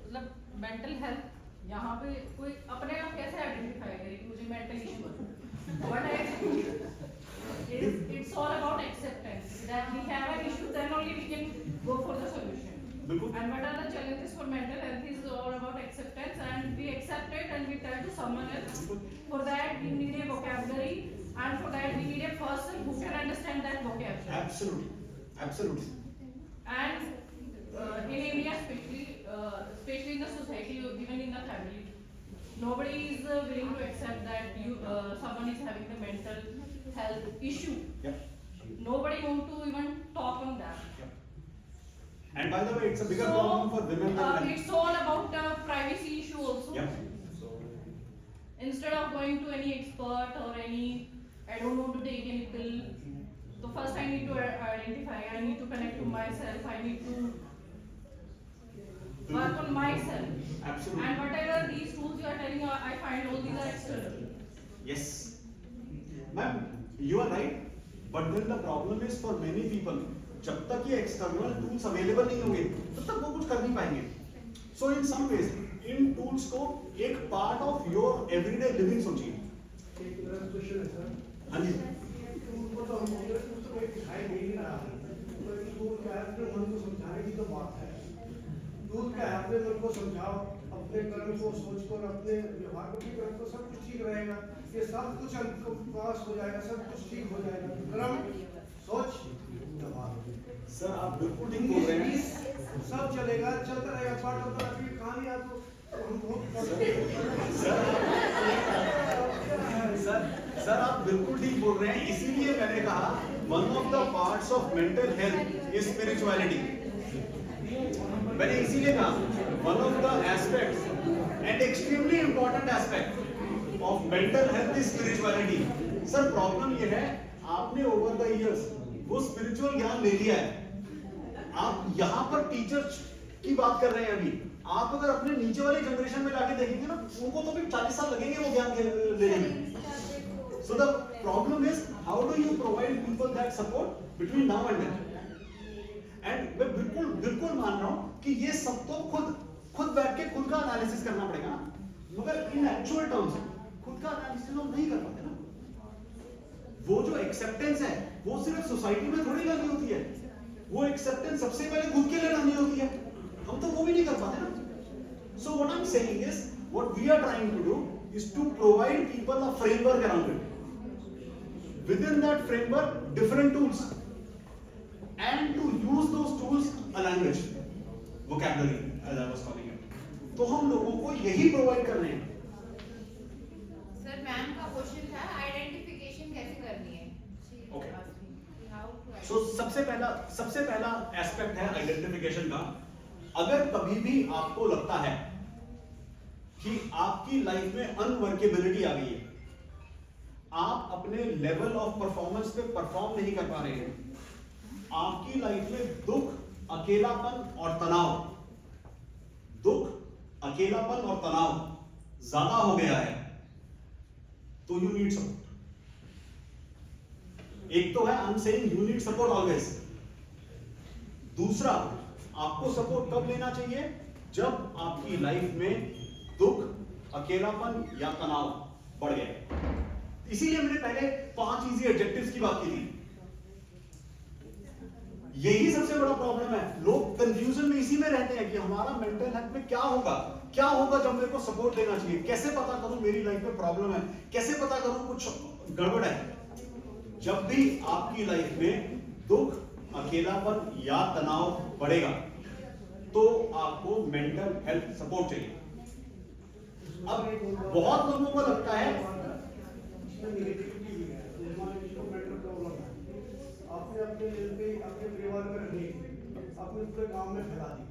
मतलब मेंटल हेल्थ यहाँ पे कोई अपने आप कैसे आइडेंटिफाई करे कि मुझे मेंटल इशू है? What I think is it's all about acceptance that we have an issue, then only we can go for the solution. बिल्कुल. And what are the challenges for mental health is all about acceptance, and we accept it and we tell to someone else. For that we need a vocabulary, and for that we need a person who can understand that vocabulary. Absolutely, absolutely. And in India, especially in the society, even in the family, nobody is willing to accept that someone is having a mental health issue. Yeah. Nobody wants to even talk on that. And by the way, it's a bigger problem for women than men. It's all about privacy issue also. Yeah. Instead of going to any expert or any, I don't want to take any pill. So first I need to identify, I need to connect to myself, I need to work on myself. Absolutely. And whatever these tools you are telling, I find all these are external. Yes. Ma'am, you are right. But then the problem is for many people, जब तक ये external tools available नहीं होंगे, तब तक वो कुछ कर नहीं पाएंगे. So in some ways, in tools को एक part of your everyday living सोचिए. एक क्वेश्चन है सर. हाँ जी. उनको तो हम तो कोई दिखाई दे नहीं रहा है. तो इसको क्या है, अपने मन को समझाने की तो बात है. दूर क्या है, अपने मन को समझाओ, अपने कर्म को सोच कर अपने व्यवहार को ठीक करो तो सब कुछ ठीक रहेगा. ये सब कुछ हमको पास हो जाएगा, सब कुछ ठीक हो जाएगा. कर्म, सोच, व्यवहार. सर आप बिल्कुल ठीक बोल रहे हैं. सब चलेगा, चलता रहेगा. पार्ट ऑफ द कहानी आपको हम बहुत सर आप बिल्कुल ठीक बोल रहे हैं. इसीलिए मैंने कहा one of the parts of mental health is spirituality. मैंने इसीलिए कहा one of the aspects and extremely important aspect of mental health is spirituality. Sir problem ये है, आपने ओवर द इयर्स वो स्पिरिचुअल ज्ञान ले लिया है. आप यहाँ पर टीचर्स की बात कर रहे हैं अभी. आप अगर अपने नीचे वाले जनरेशन में जाके देखेंगे ना, उनको तो भी 40 साल लगेंगे वो ज्ञान लेने में. So the problem is how do you provide people that support between now and then? And मैं बिल्कुल मान रहा हूँ कि ये सब तो खुद बैठ के खुद का एनालिसिस करना पड़ेगा ना. मगर इन एक्चुअल टर्म्स खुद का एनालिसिस हम नहीं कर पाते ना. वो जो एक्सेप्टेंस है वो सिर्फ सोसाइटी में थोड़ी लानी होती है. वो एक्सेप्टेंस सबसे पहले खुद के लिए लानी होती है. हम तो वो भी नहीं कर पाते ना. So what I'm saying is, what we are trying to do is to provide people a framework around it. Within that framework, different tools, and to use those tools a language, vocabulary, as I was calling it. तो हम लोगों को यही provide कर रहे हैं. Sir ma'am का question था आइडेंटिफिकेशन कैसे करनी है. Okay. How to So सबसे पहला एस्पेक्ट है आइडेंटिफिकेशन का. अगर कभी भी आपको लगता है कि आपकी लाइफ में अनवर्केबिलिटी आ गई है, आप अपने लेवल ऑफ परफॉर्मेंस पे परफॉर्म नहीं कर पा रहे हैं, आपकी लाइफ में दुख, अकेलापन और तनाव ज्यादा हो गया है, तो यू नीड सपोर्ट. एक तो है I am saying you need support always. दूसरा, आपको सपोर्ट कब लेना चाहिए? जब आपकी लाइफ में दुख, अकेलापन या तनाव बढ़ गया. इसीलिए मैंने पहले 5 इजी एडजेक्टिव्स की बात की थी. यही सबसे बड़ा प्रॉब्लम है. लोग कंफ्यूजन में इसी में रहते हैं कि हमारा मेंटल हेल्थ में क्या होगा जब मेरे को सपोर्ट लेना चाहिए. कैसे पता करूं मेरी लाइफ में प्रॉब्लम है, कैसे पता करूं कुछ गड़बड़ है. जब भी आपकी लाइफ में दुख, अकेलापन या तनाव बढ़ेगा तो आपको मेंटल हेल्थ सपोर्ट चाहिए. अब बहुत लोगों को लगता है इसमें नेगेटिविटी भी है। जैसे मान लीजिए इसको मेंटल प्रॉब्लम है, आपने अपने लेवल पे अपने परिवार में रखने के लिए आपने पूरे गांव में फैला दी,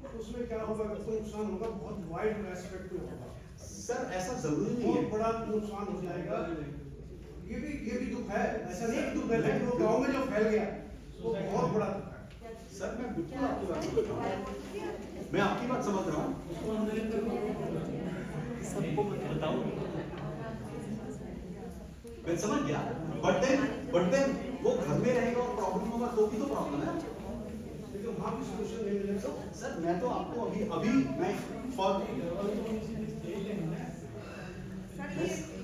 तो उसमें क्या होगा? आपको नुकसान होगा, बहुत वाइड एस्पेक्ट में होगा, सर ऐसा जरूरी नहीं बहुत है। बड़ा नुकसान हो जाएगा। ये भी दुख है, ऐसा नहीं कि दुख है, लेकिन वो गांव में जो फैल गया वो बहुत बड़ा दुख है। सर मैं बिल्कुल आपकी बात समझ रहा हूँ, मैं आपकी बात समझ रहा हूँ, मैं समझ गया। बट देन वो घर में रहेगा और प्रॉब्लम होगा तो भी तो प्रॉब्लम है। लेकिन वहाँ भी सोल्यूशन नहीं मिलेगा। सर मैं तो आपको अभी मैं फॉर सर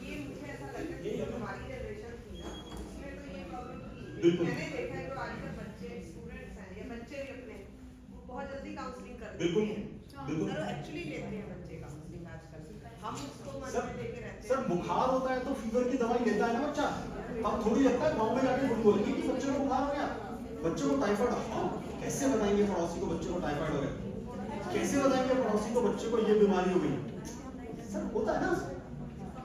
ये मुझे ऐसा लगता है कि जो हमारी जनरेशन थी ना, उसमें तो ये प्रॉब्लम थी। बिल्कुल। मैंने देखा है जो आजकल बच्चे स्टूडेंट्स हैं या बच्चे भी अपने, वो बहुत जल्दी काउंसलिंग करते बिल्कुल, हैं। बिल्कुल। सर एक्चुअली लेते हैं बच्चे काउंसलिंग आजकल, हम उसको मन सर में लेके रहते हैं। सर बुखार होता है तो फीवर की दवाई लेता है ना बच्चा, तब थोड़ी लगता है गाँव में जाके गुड़ बोलेंगे कि बच्चे को बुखार हो गया, बच्चे को टाइफाइड। हाँ कैसे बताएंगे पड़ोसी को बच्चे को टाइफाइड हो गया, कैसे बताएंगे पड़ोसी को बच्चे को ये बीमारी हो गई? सर होता है ना।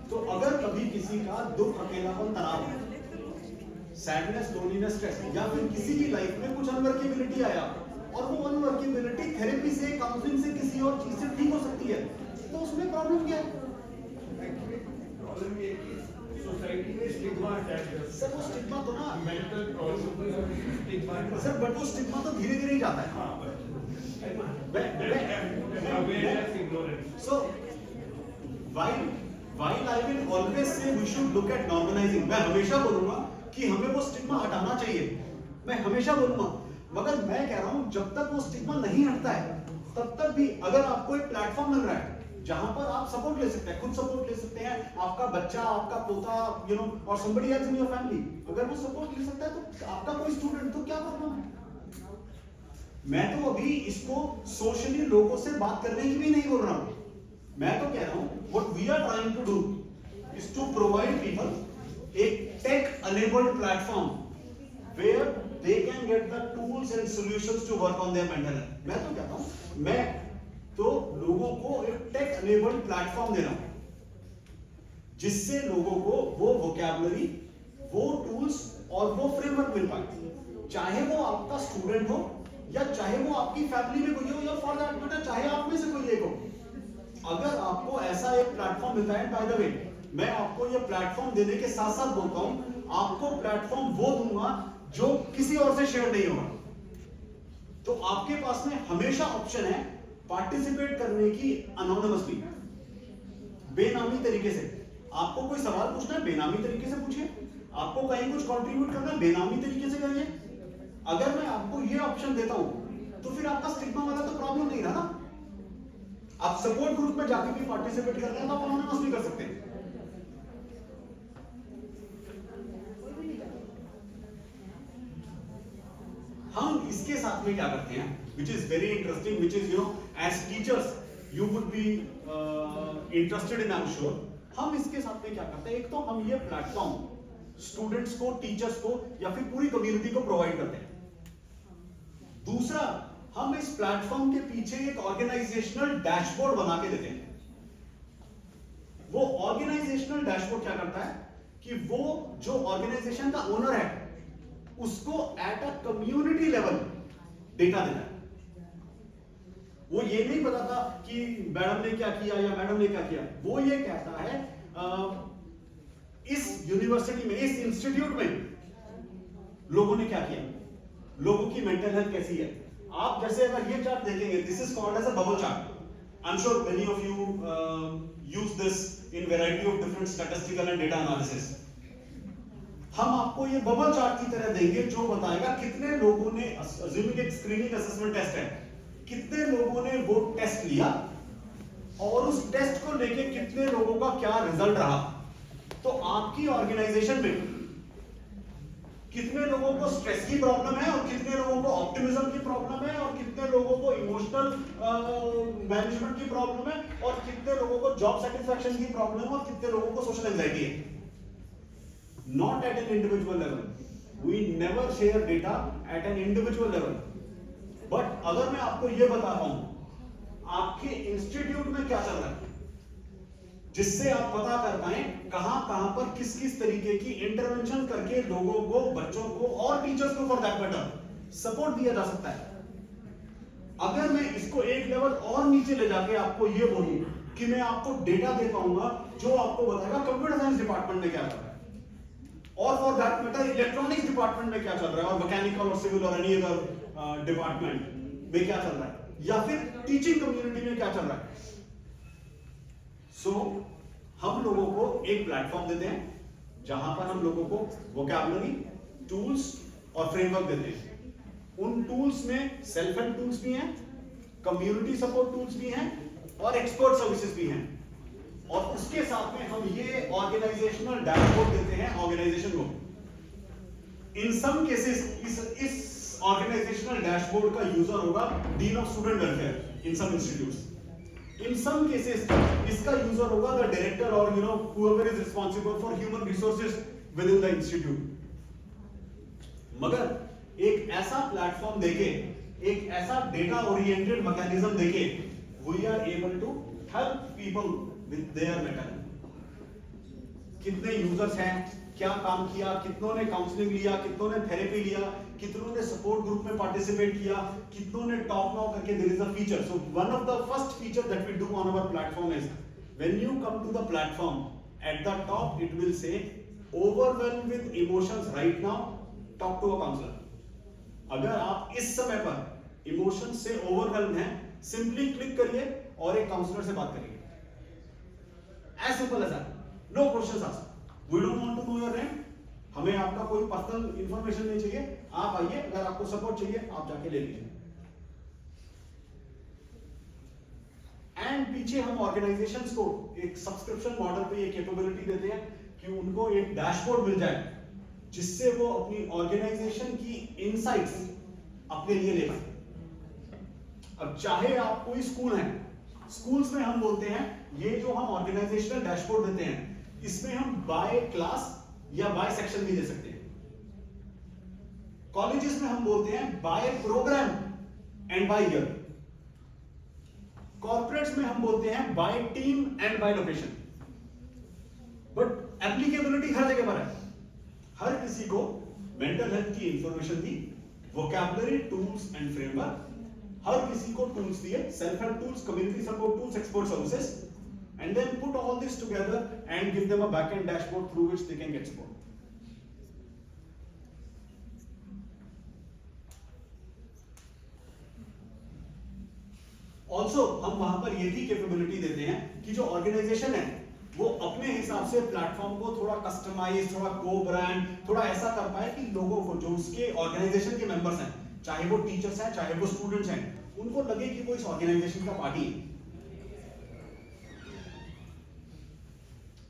तो अगर कभी किसी का दुख, अकेलापन, तनाव, सैडनेस, लोनलीनेस, स्ट्रेस या फिर किसी की लाइफ में कुछ अनवर्केबिलिटी आया और वो अनवर्केबिलिटी थेरेपी से, काउंसलिंग से, किसी और चीज से ठीक हो सकती है, तो उसमें प्रॉब्लम क्या है? प्रॉब्लम ये है कि सोसाइटी में स्टिग्मा अटैच है। सर वो स्टिग्मा तो ना mental problem stigma sir but वो स्टिग्मा तो धीरे धीरे ही जाता है। Awareness, ignorance. So while I will always say we should look at normalizing, मैं हमेशा बोलूंगा कि हमें वो स्टिग्मा हटाना चाहिए, मैं हमेशा बोलूंगा, मगर मैं कह रहा हूं जब तक वो स्टिग्मा नहीं हटता है तब तक भी अगर आपको एक प्लेटफॉर्म मिल रहा है जहां पर आप सपोर्ट ले सकते हैं, खुद सपोर्ट ले सकते हैं, आपका बच्चा, आपका पोता, यू नो, और somebody else in your family, अगर वो सपोर्ट ले सकता है तो आपका कोई स्टूडेंट, तो क्या प्रॉब्लम है? मैं तो अभी इसको सोशली लोगों से बात करने की भी नहीं बोल रहा हूं, मैं तो कह रहा हूं what we are trying to do is to provide people a tech enabled platform where they can get the tools and solutions to work on their mental health. मैं तो कहता हूं, मैं तो लोगों को एक टेक enabled प्लेटफॉर्म दे रहा हूं जिससे लोगों को वो वोकैबुलरी, वो टूल्स और वो फ्रेमवर्क मिल पाए, चाहे वो आपका स्टूडेंट हो या चाहे वो आपकी फैमिली में कोई हो या फॉर दैट मैटर चाहे आप में से कोई एक हो। अगर आपको ऐसा एक प्लेटफॉर्म मिलता है, बाय द वे मैं आपको ये प्लेटफॉर्म देने के साथ साथ बोलता हूं आपको प्लेटफॉर्म वो दूंगा जो किसी और से शेयर नहीं होगा, तो आपके पास में हमेशा ऑप्शन है पार्टिसिपेट करने की अनोनिमसली, बेनामी तरीके से। आपको कोई सवाल पूछना है बेनामी तरीके से पूछिए, आपको कहीं कुछ कंट्रीब्यूट करना है बेनामी तरीके से करिए। अगर मैं आपको ये ऑप्शन देता हूं तो फिर आपका स्टिग्मा वाला तो प्रॉब्लम नहीं रहा ना। आप सपोर्ट ग्रुप में जाके भी पार्टिसिपेट कर रहे हैं तो आप अनोनिमस भी कर सकते हैं। हम इसके साथ में क्या करते हैं, which is very interesting, which is, you know, as teachers you would be interested in, I'm sure. हम इसके साथ में क्या करते हैं, एक तो हम ये प्लेटफॉर्म स्टूडेंट्स को, टीचर्स को या फिर पूरी कम्युनिटी को प्रोवाइड करते हैं। दूसरा, हम इस प्लेटफॉर्म के पीछे एक ऑर्गेनाइजेशनल डैशबोर्ड बना के देते हैं। वो ऑर्गेनाइजेशनल डैशबोर्ड क्या करता है कि वो जो ऑर्गेनाइजेशन का ओनर है उसको at a community level data देता है। वो ये नहीं बताता कि मैडम ने क्या किया या मैडम ने क्या किया, वो ये कहता है इस यूनिवर्सिटी में, इस इंस्टीट्यूट में लोगों ने क्या किया, लोगों की मेंटल हेल्थ कैसी है। आप जैसे अगर ये चार्ट देखेंगे, this is called as a bubble chart. I am sure many of you use this in variety of different statistical and data analysis. हम आपको ये बबल चार्ट की तरह देंगे जो बताएगा कितने लोगों ने, अज्यूमिंग एक स्क्रीनिंग असेसमेंट टेस्ट है, कितने लोगों ने वो टेस्ट लिया और उस टेस्ट को लेके कितने लोगों का क्या रिजल्ट रहा। तो आपकी ऑर्गेनाइजेशन में कितने लोगों को स्ट्रेस की प्रॉब्लम है और कितने लोगों को ऑप्टिमिज्म की प्रॉब्लम है और कितने लोगों को इमोशनल मैनेजमेंट की प्रॉब्लम है और कितने लोगों को जॉब सेटिस्फैक्शन की प्रॉब्लम है और कितने लोगों को सोशल एंजाइटी है। Not at an individual level. We never share data at an individual level. But अगर मैं आपको ये बता पाऊं आपके इंस्टीट्यूट में क्या चल रहा है, जिससे आप पता कर पाए कहां पर किस किस तरीके की इंटरवेंशन करके लोगों को, बच्चों को और टीचर्स को फॉर दैट मैटर सपोर्ट दिया जा सकता है। अगर मैं इसको एक लेवल और नीचे ले जाके आपको ये बोलूं कि मैं आपको डेटा दे पाऊंगा जो आपको बताएगा कंप्यूटर साइंस डिपार्टमेंट में क्या चल रहा है, और for that matter electronics department में क्या चल रहा है, और मैकेनिकल और सिविल और एनी अदर डिपार्टमेंट में क्या चल रहा है, या फिर टीचिंग कम्युनिटी में क्या चल रहा है। सो हम लोगों को एक प्लेटफॉर्म देते हैं जहां पर हम लोगों को वोकैबुलरी, टूल्स और फ्रेमवर्क देते हैं। उन टूल्स में सेल्फ हेल्प टूल्स भी हैं, कम्युनिटी सपोर्ट टूल्स भी हैं और एक्सपर्ट सर्विसेज भी हैं, और उसके साथ में हम ये ऑर्गेनाइजेशनल डैशबोर्ड देते हैं ऑर्गेनाइजेशन को। इन सम केसेस इस ऑर्गेनाइजेशनल डैशबोर्ड का यूजर होगा dean of student welfare in some institutes. In some cases इसका यूजर होगा द डायरेक्टर और whoever is responsible for human resources within the institute। मगर एक ऐसा प्लेटफॉर्म देके, एक ऐसा डेटा ओरिएंटेड मैकेनिज्म देके we are able to help people with their matter। कितने यूजर्स हैं, क्या काम किया, कितनों ने काउंसलिंग लिया, कितनों ने थेरेपी लिया, कितनों ने सपोर्ट ग्रुप में पार्टिसिपेट किया, कितनों ने टॉप नाउ करके there is a feature. So one of the first feature that we do on our platform is when you come to the platform at the top it will say overwhelm with emotions right now talk to a counsellor. अगर आप इस समय पर emotions से overwhelm हैं, simply click करिए और एक काउंसलर से बात करिए। As simple as that, no questions asked. We don't want to know your name, हमें आपका कोई पर्सनल इंफॉर्मेशन नहीं चाहिए। आप आइए, अगर आपको सपोर्ट चाहिए आप जाके ले लीजिए। एंड पीछे हम ऑर्गेनाइजेशंस को एक सब्सक्रिप्शन मॉडल पे ये कैपेबिलिटी देते हैं कि उनको एक डैशबोर्ड मिल जाए जिससे वो अपनी ऑर्गेनाइजेशन की इनसाइट्स अपने लिए ले पाए। अब चाहे आप कोई स्कूल है, स्कूल्स में हम बोलते हैं ये जो हम ऑर्गेनाइजेशनल डैशबोर्ड देते हैं इसमें हम बाय क्लास या बाय सेक्शन भी दे सकते हैं। कॉलेजेस में हम बोलते हैं by programme and by year. Corporates में हम बोलते हैं by team and by location. But applicability हर जगह पर है। हर किसी को मेंटल हेल्थ की इंफॉर्मेशन दी, वोकैबुलरी, टूल्स एंड फ्रेमवर्क, हर किसी को टूल्स दिए, self help tools, community support tools, expert services, and then put all this together and give them a back-end dashboard through which they can get support. Also, हम वहां पर ये भी capability देते हैं कि जो ऑर्गेनाइजेशन है वो अपने हिसाब से प्लेटफॉर्म को थोड़ा कस्टमाइज, थोड़ा को ब्रांड, थोड़ा ऐसा कर पाए कि लोगों को, जो उसके ऑर्गेनाइजेशन के मेंबर्स हैं, चाहे वो टीचर्स हैं, चाहे वो स्टूडेंट्स हैं, उनको लगे कि वो इस ऑर्गेनाइजेशन का पार्टी है।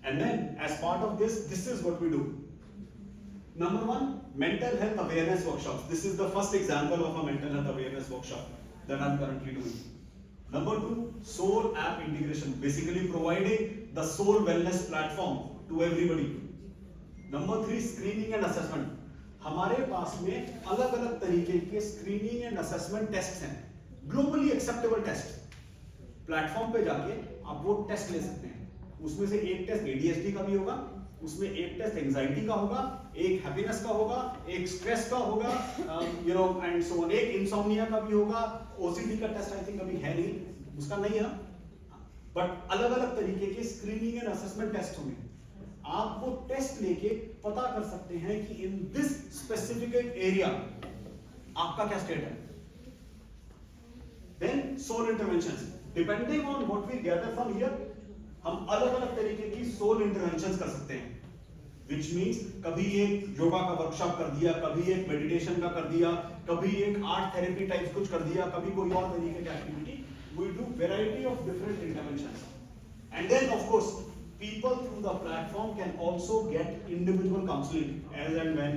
And then, as part of this is what we do. Number one, mental health awareness workshops. This is the first example of a mental health awareness workshop that I'm currently doing. Number two, Soul app integration. Basically providing the Soul wellness platform to everybody. Number three, screening and assessment. हमारे पास में अलग अलग तरीके के screening and assessment test हैं, globally acceptable test. Platform पे जाके आप वो टेस्ट ले सकते हैं। उसमें से एक टेस्ट ADHD का भी होगा, उसमें एक टेस्ट एंजाइटी का होगा, एक हैप्पीनेस का होगा, एक स्ट्रेस का होगा, एंड सो ऑन, एक इंसोम्निया का भी होगा। OCD का टेस्ट आई थिंक अभी है नहीं, उसका नहीं है, बट अलग अलग तरीके के स्क्रीनिंग एंड असेसमेंट टेस्ट होंगे। आप वो टेस्ट लेके पता कर सकते हैं कि इन दिस स्पेसिफिक एरिया आपका क्या स्टेट है। Then soul interventions, depending on what we gather from here, हम अलग अलग तरीके की सोल इंटरवेंशंस कर सकते हैं, which means कभी एक योगा का वर्कशॉप कर दिया, कभी एक मेडिटेशन का कर दिया, कभी एक आर्ट थेरेपी टाइप कुछ कर दिया, कभी कोई और तरीके की activity. We do variety of different interventions, and then of course people through the platform can also get individual counseling as and when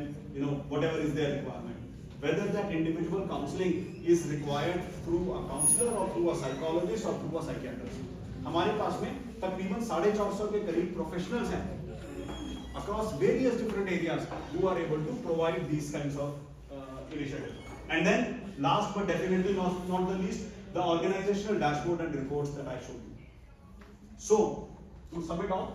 whatever is their requirement. Whether that individual counseling is required through a counselor or through a psychologist or through a psychiatrist. हमारे पास में तकरीबन 450 के करीब professionals हैं across various different areas who are able to provide these kinds of initiatives. And then last but definitely not the least, the organizational dashboard and reports that I showed you. So to sum it all,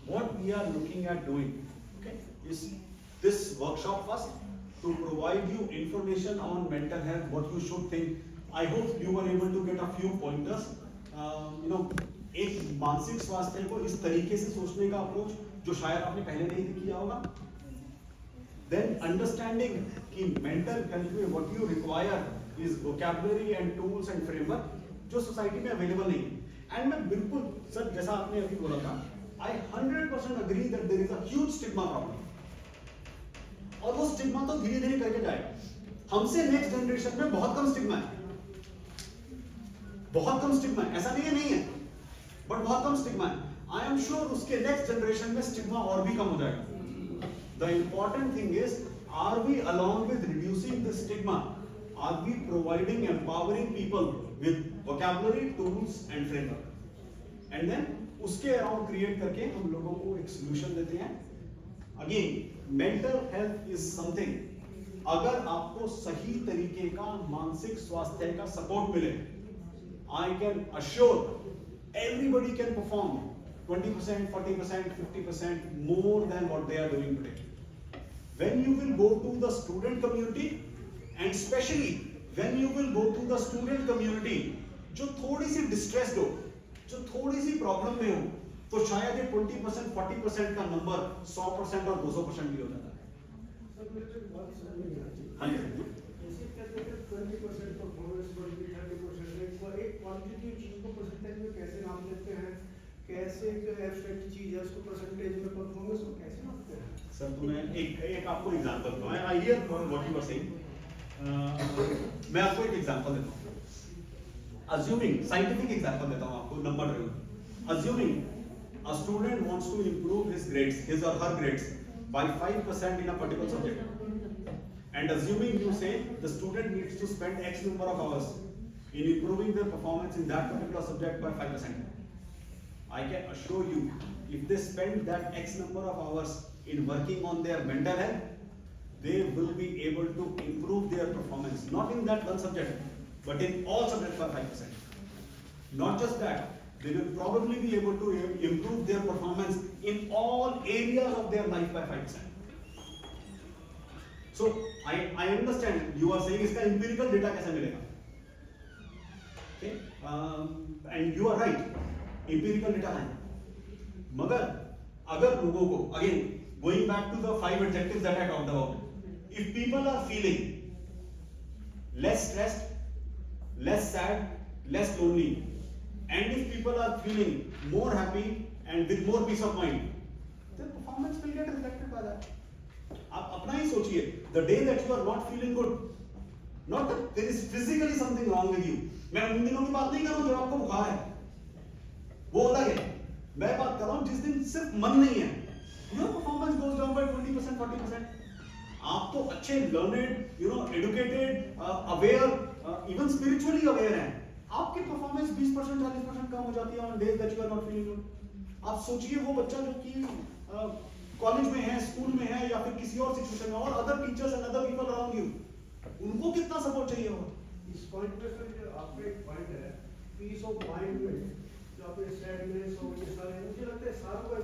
what we are looking at doing, okay, is this workshop first to provide you information on mental health, what you should think. I hope you were able to get a few pointers. एक मानसिक स्वास्थ्य को इस तरीके से सोचने का approach जो शायद आपने पहले नहीं किया होगा. Then understanding कि mental health में what you require is vocabulary and tools and framework जो सोसाइटी में अवेलेबल नहीं है. एंड मैं बिल्कुल सर जैसा आपने अभी बोला था, I 100% agree that there is a huge stigma problem. और वो स्टिग्मा तो धीरे धीरे करके जाएगा. हमसे नेक्स्ट जनरेशन में बहुत कम स्टिग्मा है, बहुत कम स्टिग्मा है. ऐसा नहीं है, बट बहुत कम स्टिग्मा है. आई एम श्योर उसके नेक्स्ट जनरेशन में स्टिग्मा और भी कम हो जाएगा. The important thing is, are we along with reducing the stigma, are we providing empowering people with vocabulary, tools and framework, and then उसके अराउंड क्रिएट करके हम लोगों को एक सोल्यूशन देते हैं. Again mental health is something, अगर आपको सही तरीके का मानसिक स्वास्थ्य का सपोर्ट मिले, I can assure everybody can perform 20%, 40%, 50% more than what they are doing today. When you will go to the student community, and especially when you will go to the student community जो थोड़ी सी distressed हो, जो थोड़ी सी problem में हो, तो शायद ये 20%, 40% का नंबर 100% और 200% भी हो जाता है. सर मेरे को बात समझ नहीं आती. हाँ जी. जैसे कहते हैं 20% परफॉर्मेंस, 30% एक क्वांटिटेटिव चीज को परसेंटेज में कैसे नाप लेते हैं, कैसे एक एब्स्ट्रैक्ट चीज है उसको परसेंटेज में परफॉर्मेंस को कैसे नापते हैं? सर तो मैं एक आपको एग्जांपल दूं. I hear what you are saying. मैं आपको एक एग्जांपल देता हूं. अज्यूमिंग, साइंटिफिक एग्जांपल देता हूं आपको, number driven. Assuming a student wants to improve his grades, his or her grades by 5% in a particular subject, and assuming you say the student needs to spend X number of hours in improving their performance in that particular subject by 5%. I can assure you, if they spend that X number of hours in working on their mental health, they will be able to improve their performance, not in that one subject, but in all subjects by 5%. Not just that, they will probably be able to improve their performance in all areas of their life by 5%. So, I understand you are saying इसका empirical data कैसे मिलेगा? Okay, and you are right, empirical data है. मगर अगर लोगों को, again, going back to the 5 adjectives that I talked about, if people are feeling less stressed, less sad, less lonely, and if people are feeling more happy and with more peace of mind, their performance will get reflected by that. आप अपना ही सोचिए, the day that you are not feeling good, not that there is physically something wrong with you. मैं उन दिनों की बात नहीं कर रहा हूँ जब आपको बुखार है, वो अलग है. मैं बात कर रहा हूँ जिस दिन सिर्फ मन नहीं है, your performance goes down by 20%, 40%. आप तो अच्छे learned, educated, aware, even spiritually aware हैं, आपकी परफॉर्मेंस 20%, 40% कम हो जाती है on days that you are not feeling good. आप सोचिए वो बच्चा जो कि कॉलेज में है, स्कूल में है या फिर किसी और सिचुएशन में, और other teachers and other people around you, उनको कितना सपोर्ट चाहिए होगा. इस पॉइंट पे सर आपका एक पॉइंट है, पीस ऑफ माइंड में जो आपने सैडनेस और ये सारे, मुझे लगता है सारों का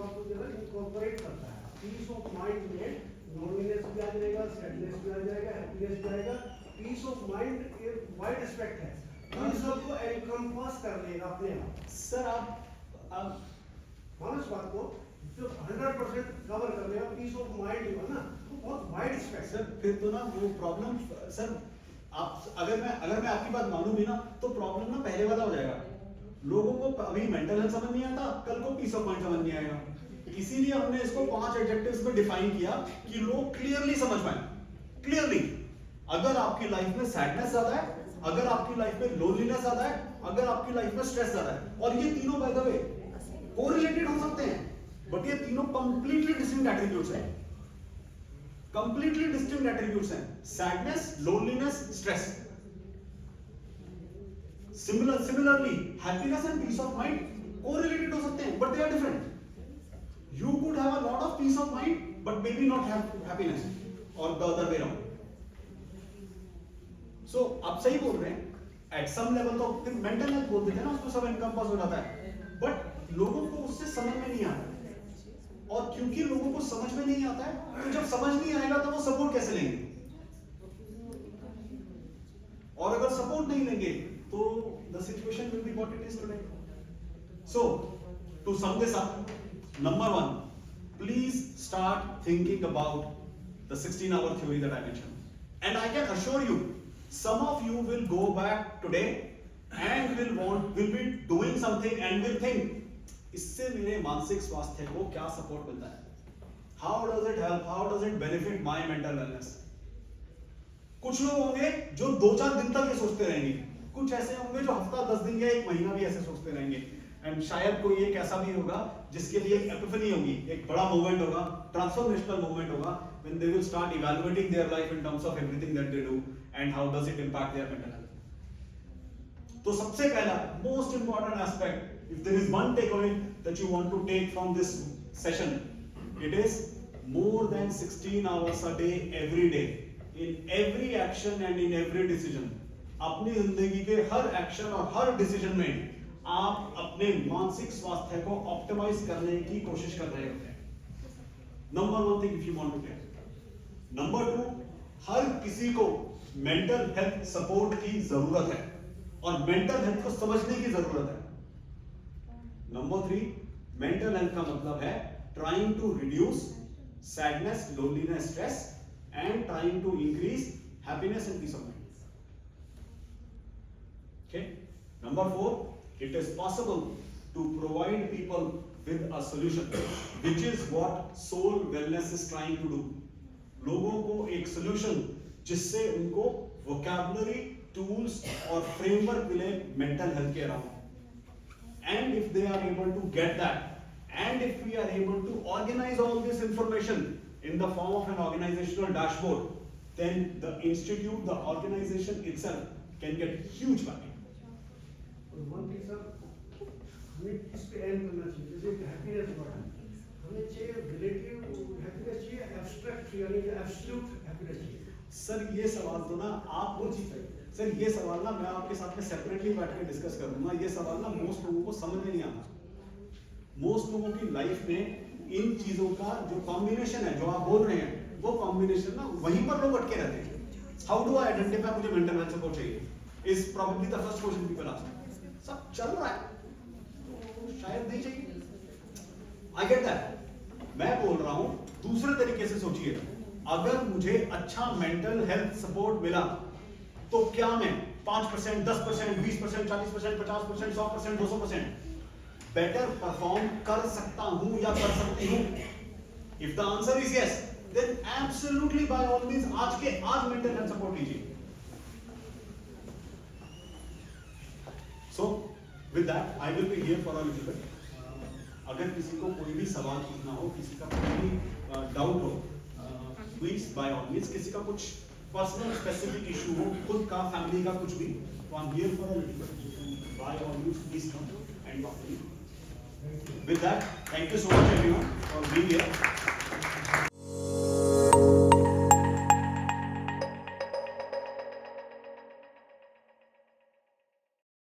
आपको जो है इनकॉर्पोरेट करता है. पीस ऑफ माइंड में लोनलीनेस भी आ जाएगा, सैडनेस भी आ जाएगा, हैप्पीनेस भी आएगा. पीस ऑफ माइंड एक वाइड एस्पेक्ट है, इन सबको एनकम्पास कर लेगा अपने आप. सर आप मानस बात को जो 100% कवर कर लेगा, पीस ऑफ माइंड जो है ना, वो बहुत वाइड एस्पेक्ट. सर फिर तो ना वो प्रॉब्लम, सर आप अगर मैं आपकी बात मानूं भी ना, तो प्रॉब्लम ना पहले वाला हो जाएगा. लोगों को अभी मेंटल हेल्थ समझ नहीं आता, कल को पीस ऑफ माइंड समझ नहीं आएगा. इसीलिए हमने इसको 5 एडजेक्टिव्स में डिफाइन किया कि लोग क्लियरली समझ पाए. क्लियरली, अगर आपकी लाइफ में सैडनेस ज्यादा है, अगर आपकी लाइफ में लोनलीनेस ज्यादा है, अगर आपकी लाइफ में स्ट्रेस ज्यादा है, और ये तीनों बाय द वे कोरिलेटेड हो सकते हैं, बट ये तीनों कंप्लीटली डिस्टिंक्ट एट्रीब्यूट्स हैं. कंप्लीटली डिस्टिंक्ट एट्रीब्यूट्स हैं. Sadness, loneliness, stress. Similarly, happiness and peace of mind correlated हो सकते हैं, but they are different. You could have a lot of peace of mind, but maybe not have happiness, or the other way around. So आप सही बोल रहे हैं. At some level तो फिर मेंटल हेल्थ बोल देते हैं ना, उसको सब एनकम्पास हो जाता है, बट लोगों को उससे समझ में नहीं आता। और क्योंकि लोगों को समझ में नहीं आता है, तो जब समझ नहीं आएगा तो वो सपोर्ट कैसे लेंगे? और अगर सपोर्ट नहीं लेंगे तो the situation will be what it is today. So to sum this up, number 1, please start thinking about the 16-hour theory that I mentioned. And I can assure you, some of you will go back today and will be doing something and will think, इससे मेरे मानसिक स्वास्थ्य को क्या support मिलता है? How does it help? How does it benefit my mental wellness? कुछ लोग होंगे जो 2-4 दिन तक ये सोचते रहेंगे, कुछ ऐसे होंगे जो हफ्ता 10 दिन या 1 महीना भी ऐसे सोचते रहेंगे, एंड शायद कोई एक ऐसा भी होगा जिसके लिए एक एपिफनी होगी, एक बड़ा मोमेंट होगा, ट्रांसफॉर्मेशनल मोमेंट होगा, when they will start evaluating their life in terms of everything that they do and how does it impact their mental health. तो सबसे पहला most important aspect, if there is one takeaway that you want to take from this session, it is more than 16 hours a day every day, in every action and in every decision. अपनी जिंदगी के हर action और हर decision में आप अपने मानसिक स्वास्थ्य को ऑप्टिमाइज करने की कोशिश कर रहे होते हैं। Number 1 thing if you want to take. Number 2, हर किसी को मेंटल हेल्थ सपोर्ट की जरूरत है और मेंटल हेल्थ को समझने की जरूरत है। नंबर 3, मेंटल हेल्थ का मतलब है trying to reduce sadness, loneliness, stress and trying to increase happiness and peace of mind. Okay. Number 4, it is possible to provide people with a solution, which is what Soul Wellness is trying to do. लोगों को एक solution जिससे उनको vocabulary, tools और framework मिले mental health के around. And if they are able to get that, and if we are able to organize all this information in the form of an organizational dashboard, then the institute, the organization itself can get huge value. और one thing sir, हमें इस पे and करना चाहिए, जैसे happiness बढ़ा, हमें चाहिए रिलेटिव हैप्पीनेस चाहिए, एब्स्ट्रैक्ट यानी एब्सोल्यूट हैप्पीनेस चाहिए। सर ये सवाल तो ना आप वो चीज है सर, ये सवाल ना मैं आपके साथ में सेपरेटली बैठ के डिस्कस करूंगा। ये सवाल ना मोस्ट लोगों को समझ में नहीं आता। मोस्ट लोगों की लाइफ में इन चीजों का जो कॉम्बिनेशन है, जो आप बोल रहे हैं, वो कॉम्बिनेशन ना वहीं पर लोग अटके रहते हैं। हाउ डू आई आइडेंटिफाई मुझे मेंटल हेल्थ सपोर्ट चाहिए, is probably the first question people ask. सब चल रहा है तो शायद नहीं चाहिए। I get that. मैं बोल रहा हूं दूसरे तरीके से सोचिए, अगर मुझे अच्छा मेंटल हेल्थ सपोर्ट मिला तो क्या मैं 5%, 10%, 20%, 40%, 50%, 100%, 200% बेटर परफॉर्म कर सकता हूं या कर सकती हूं? If the answer is yes, then absolutely by all means आज के आज मेंटल हेल्थ सपोर्ट लीजिए। So, with that, I will be here for a little bit. अगर किसी को कोई भी सवाल पूछना हो, किसी का कोई भी डाउट हो, प्लीज बाय ऑल मींस, किसी का कुछ पर्सनल स्पेसिफिक इशू हो, खुद का, फैमिली का, कुछ भी, तो I am here for a little bit. By all means please come and talk to me. With that, thank you so much everyone for being here.